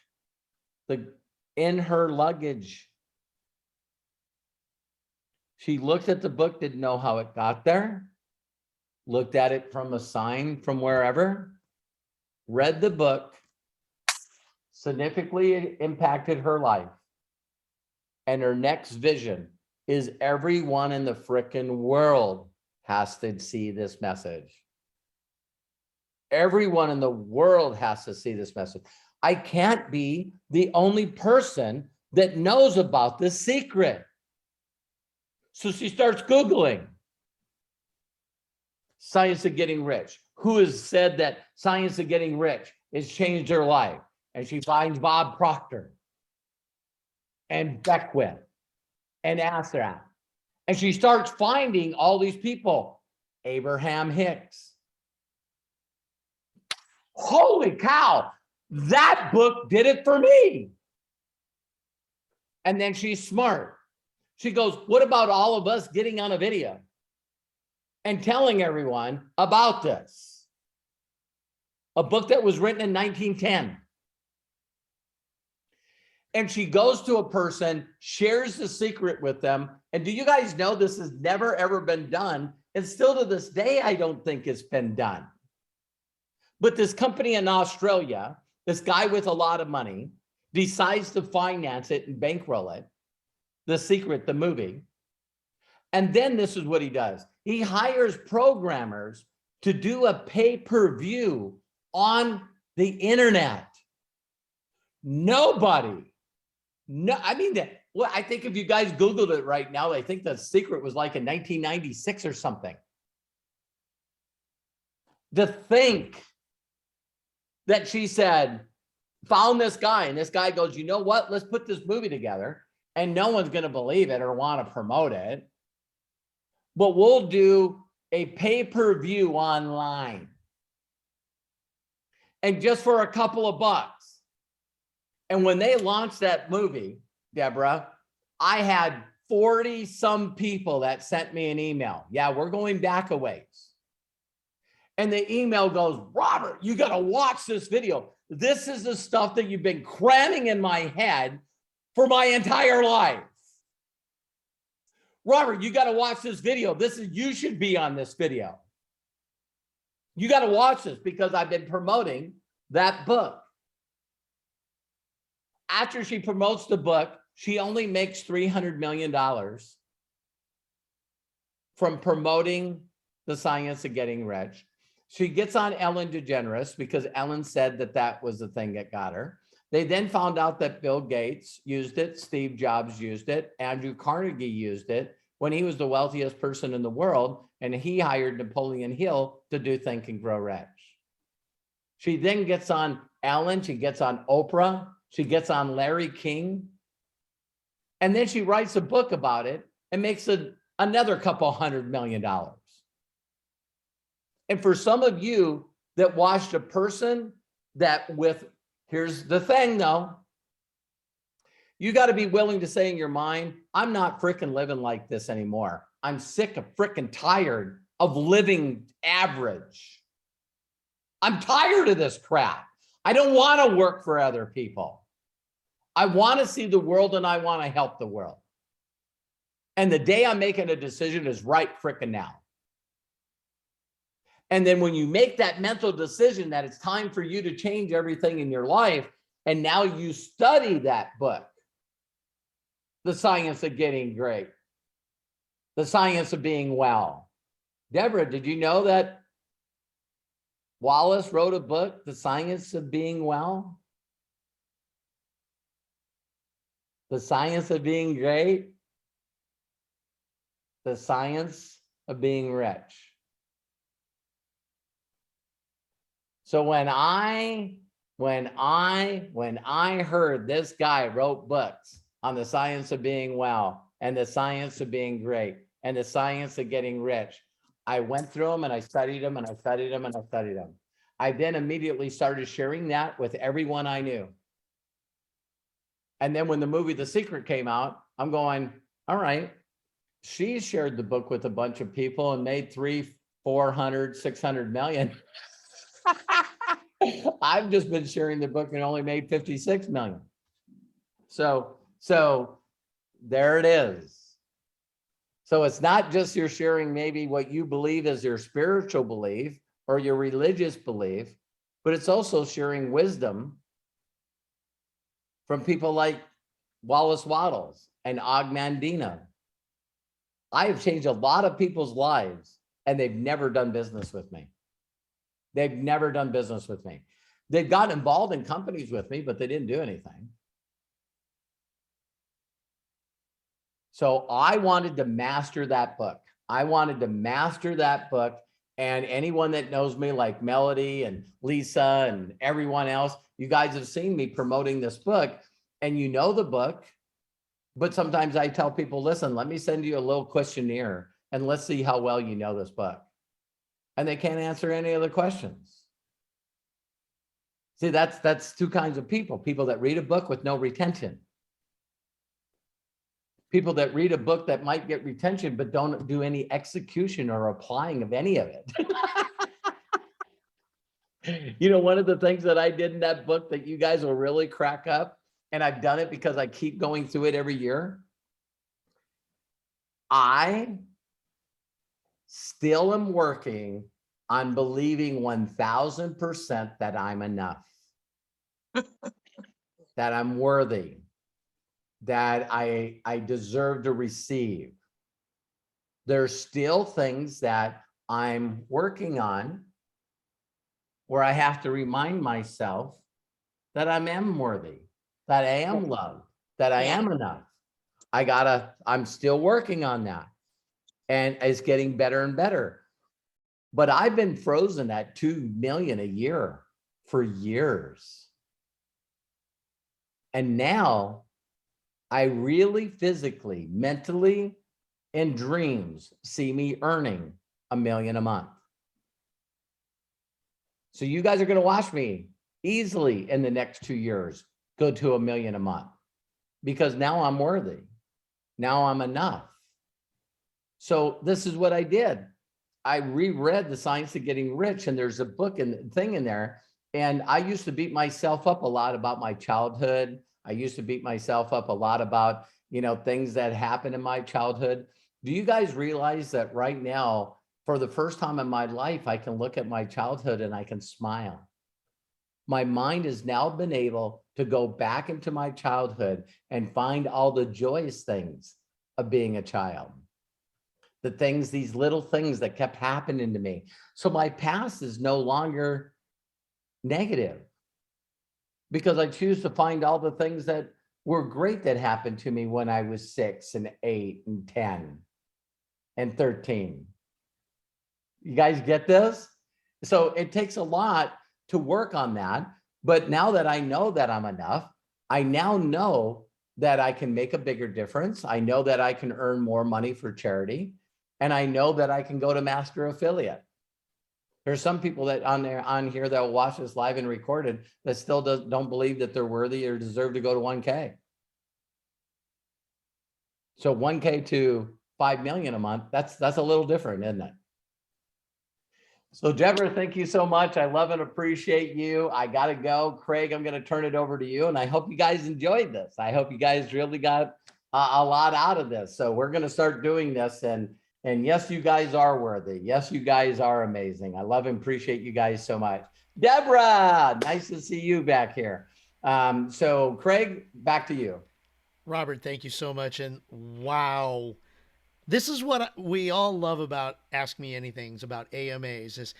in her luggage. She looked at the book, didn't know how it got there, looked at it from a sign from wherever, read the book, significantly impacted her life. And her next vision is everyone in the frickin' world has to see this message. Everyone in the world has to see this message. I can't be the only person that knows about the secret. So she starts Googling science of getting rich. Who has said that science of getting rich has changed her life? And she finds Bob Proctor and Beckwith and Asrath. And she starts finding all these people. Abraham Hicks. Holy cow, that book did it for me. And then she's smart. She goes, what about all of us getting on a video and telling everyone about this? A book that was written in 1910. And she goes to a person, shares the secret with them. And do you guys know this has never, ever been done? And still to this day, I don't think it's been done. But this company in Australia, this guy with a lot of money, decides to finance it and bankroll it. The Secret, the movie. And then this is what he does. He hires programmers to do a pay-per-view on the internet. Nobody. No, I mean, well, I think if you guys Googled it right now, I think The Secret was like in 1996 or something. To think that she said, found this guy, and this guy goes, you know what? Let's put this movie together, and no one's going to believe it or want to promote it. But we'll do a pay-per-view online. And just for a couple of bucks. And when they launched that movie, Deborah, I had 40 some people that sent me an email. Yeah, we're going back a ways. And the email goes, Robert, you got to watch this video. This is the stuff that you've been cramming in my head for my entire life. Robert, you got to watch this video. You should be on this video. You got to watch this because I've been promoting that book. After she promotes the book, she only makes $300 million from promoting the science of getting rich. She gets on Ellen DeGeneres because Ellen said that that was the thing that got her. They then found out that Bill Gates used it, Steve Jobs used it, Andrew Carnegie used it when he was the wealthiest person in the world, and he hired Napoleon Hill to do Think and Grow Rich. She then gets on Ellen, she gets on Oprah, she gets on Larry King, and then she writes a book about it and makes another couple $100 million. And for some of you that watched a person that here's the thing though, you got to be willing to say in your mind, I'm not freaking living like this anymore. I'm sick of freaking tired of living average. I'm tired of this crap. I don't want to work for other people. I want to see the world and I want to help the world. And the day I'm making a decision is right freaking now. And then when you make that mental decision that it's time for you to change everything in your life, and now you study that book, The Science of Getting Great, The Science of Being Well. Deborah, did you know that Wallace wrote a book, The Science of Being Well? The Science of Being Great, The Science of Being Rich. So when I heard this guy wrote books on the science of being well and the science of being great and the science of getting rich, I went through them and I studied them and I studied them and I studied them. I then immediately started sharing that with everyone I knew. And then when the movie The Secret came out, I'm going, all right, she shared the book with a bunch of people and made 300, 400, 600 million. I've just been sharing the book and only made 56 million. So there it is. So it's not just you're sharing maybe what you believe is your spiritual belief or your religious belief, but it's also sharing wisdom from people like Wallace Wattles and Og Mandino. I have changed a lot of people's lives and they've never done business with me. They've never done business with me. They've gotten involved in companies with me, but they didn't do anything. So I wanted to master that book. I wanted to master that book. And anyone that knows me, like Melody and Lisa and everyone else, you guys have seen me promoting this book, and you know the book. But sometimes I tell people, listen, let me send you a little questionnaire and let's see how well you know this book. And they can't answer any of the questions. See, that's two kinds of people. People that read a book with no retention. People that read a book that might get retention, but don't do any execution or applying of any of it. You know, one of the things that I did in that book that you guys will really crack up, and I've done it because I keep going through it every year. I still am working on believing 1000% that I'm enough, that I'm worthy, that I deserve to receive. There's still things that I'm working on where I have to remind myself that I am worthy, that I am loved, that I am enough. I'm still working on that. And it's getting better and better. But I've been frozen at 2 million a year for years. And now I really physically, mentally, in dreams see me earning $1 million a month. So you guys are going to watch me easily in the next 2 years go to $1 million a month, because now I'm worthy. Now I'm enough. So this is what I did. I reread The Science of Getting Rich, and there's a book and thing in there. And I used to beat myself up a lot about my childhood. I used to beat myself up a lot about, you know, things that happened in my childhood. Do you guys realize that right now, for the first time in my life, I can look at my childhood and I can smile? My mind has now been able to go back into my childhood and find all the joyous things of being a child. The things, these little things that kept happening to me. So my past is no longer negative, because I choose to find all the things that were great that happened to me when I was 6 and 8 and 10 and 13. You guys get this? So it takes a lot to work on that. But now that I know that I'm enough, I now know that I can make a bigger difference. I know that I can earn more money for charity. And I know that I can go to master affiliate. There's some people that on here that will watch this live and recorded that still don't believe that they're worthy or deserve to go to 1K. So 1K to 5 million a month, that's a little different, isn't it? So Deborah, thank you so much. I love and appreciate you. I got to go. Craig, I'm going to turn it over to you. And I hope you guys enjoyed this. I hope you guys really got a lot out of this. So we're going to start doing this. And yes, you guys are worthy. Yes, you guys are amazing. I love and appreciate you guys so much. Deborah, nice to see you back here. So Craig, back to you. Robert, thank you so much. And wow. This is what we all love about Ask Me Anythings, about AMAs, is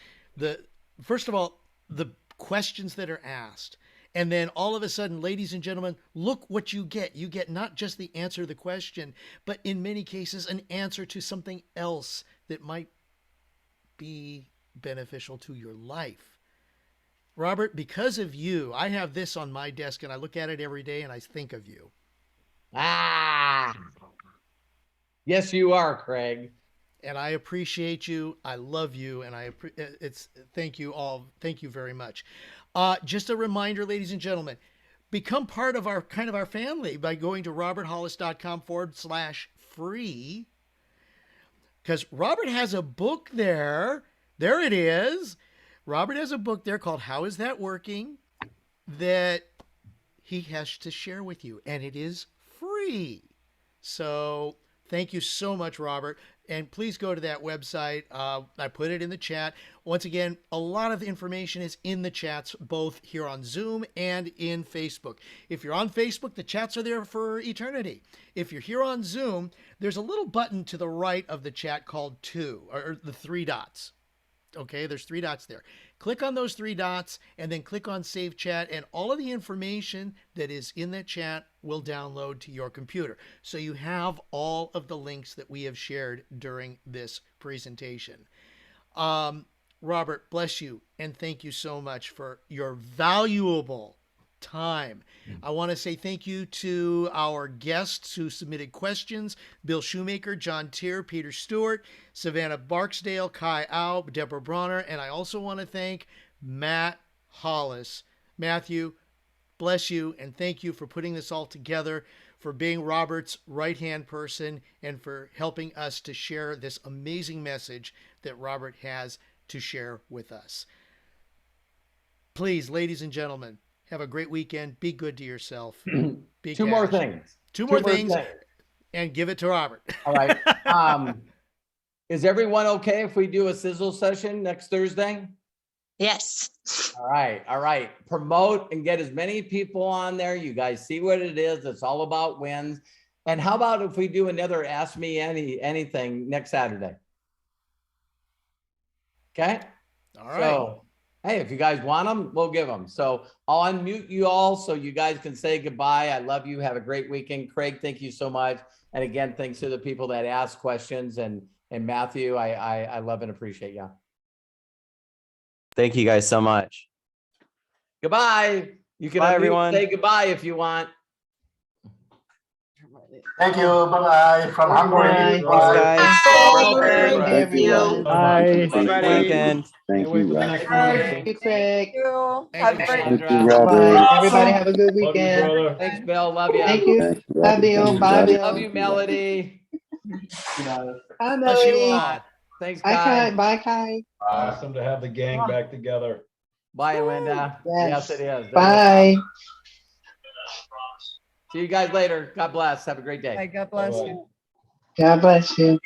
first of all, the questions that are asked. And then all of a sudden, ladies and gentlemen, look what you get. You get not just the answer to the question, but in many cases, an answer to something else that might be beneficial to your life. Robert, because of you, I have this on my desk and I look at it every day and I think of you. Yes, you are, Craig. And I appreciate you. I love you. And thank you all. Thank you very much. Just a reminder, ladies and gentlemen, become part of our family by going to roberthollis.com/free. Because Robert has a book there. There it is. Robert has a book there called How Is That Working? That he has to share with you. And it is free. So thank you so much, Robert. And please go to that website. I put it in the chat. Once again, a lot of the information is in the chats, both here on Zoom and in Facebook. If you're on Facebook, the chats are there for eternity. If you're here on Zoom, there's a little button to the right of the chat called 2, or the 3 dots. Okay, there's 3 dots there. Click on those three dots and then click on Save Chat, and all of the information that is in that chat will download to your computer. So you have all of the links that we have shared during this presentation. Robert, bless you, and thank you so much for your valuable time. I want to say thank you to our guests who submitted questions: Bill Shoemaker, John Tier, Peter Stewart, Savannah Barksdale, Kai Au, Deborah Bronner, and I also want to thank Matt Hollis. Matthew, bless you, and thank you for putting this all together, for being Robert's right-hand person, and for helping us to share this amazing message that Robert has to share with us. Please, ladies and gentlemen, have a great weekend. Be good to yourself. Be Two more things. Two more things, and give it to Robert. All right. Is everyone okay if we do a sizzle session next Thursday? Yes. All right. All right. Promote and get as many people on there. You guys see what it is. It's all about wins. And how about if we do another Ask Me Anything next Saturday? Okay. All right. So, hey, if you guys want them, we'll give them. So I'll unmute you all so you guys can say goodbye. I love you. Have a great weekend. Craig, thank you so much. And again, thanks to the people that asked questions. And Matthew, I love and appreciate you. Thank you guys so much. Goodbye. You can Bye, unmute, everyone. say goodbye if you want. Thank you. Bye-bye from Hungary. Bye. Thanks, guys. Bye. Thank you, everyone. Bye. Have a good weekend. Thank you, Rob. Thank you, Craig. Thank you, Thank you, Sandra. Robert. Bye. Everybody have a good weekend. Thanks, Bill. Love you. Thank you. Thanks, Bye, Robert. Bill. Thanks, Bye, Robert. Bill. Love you, Melody. Bye, Bless you Melody. all. Thanks, Bye, Kai. Kai. Bye, Kai. Awesome to have the gang back together. Bye, Linda. Yes. Yes, it is. Bye. See you guys later. God bless. Have a great day. God bless you. God bless you.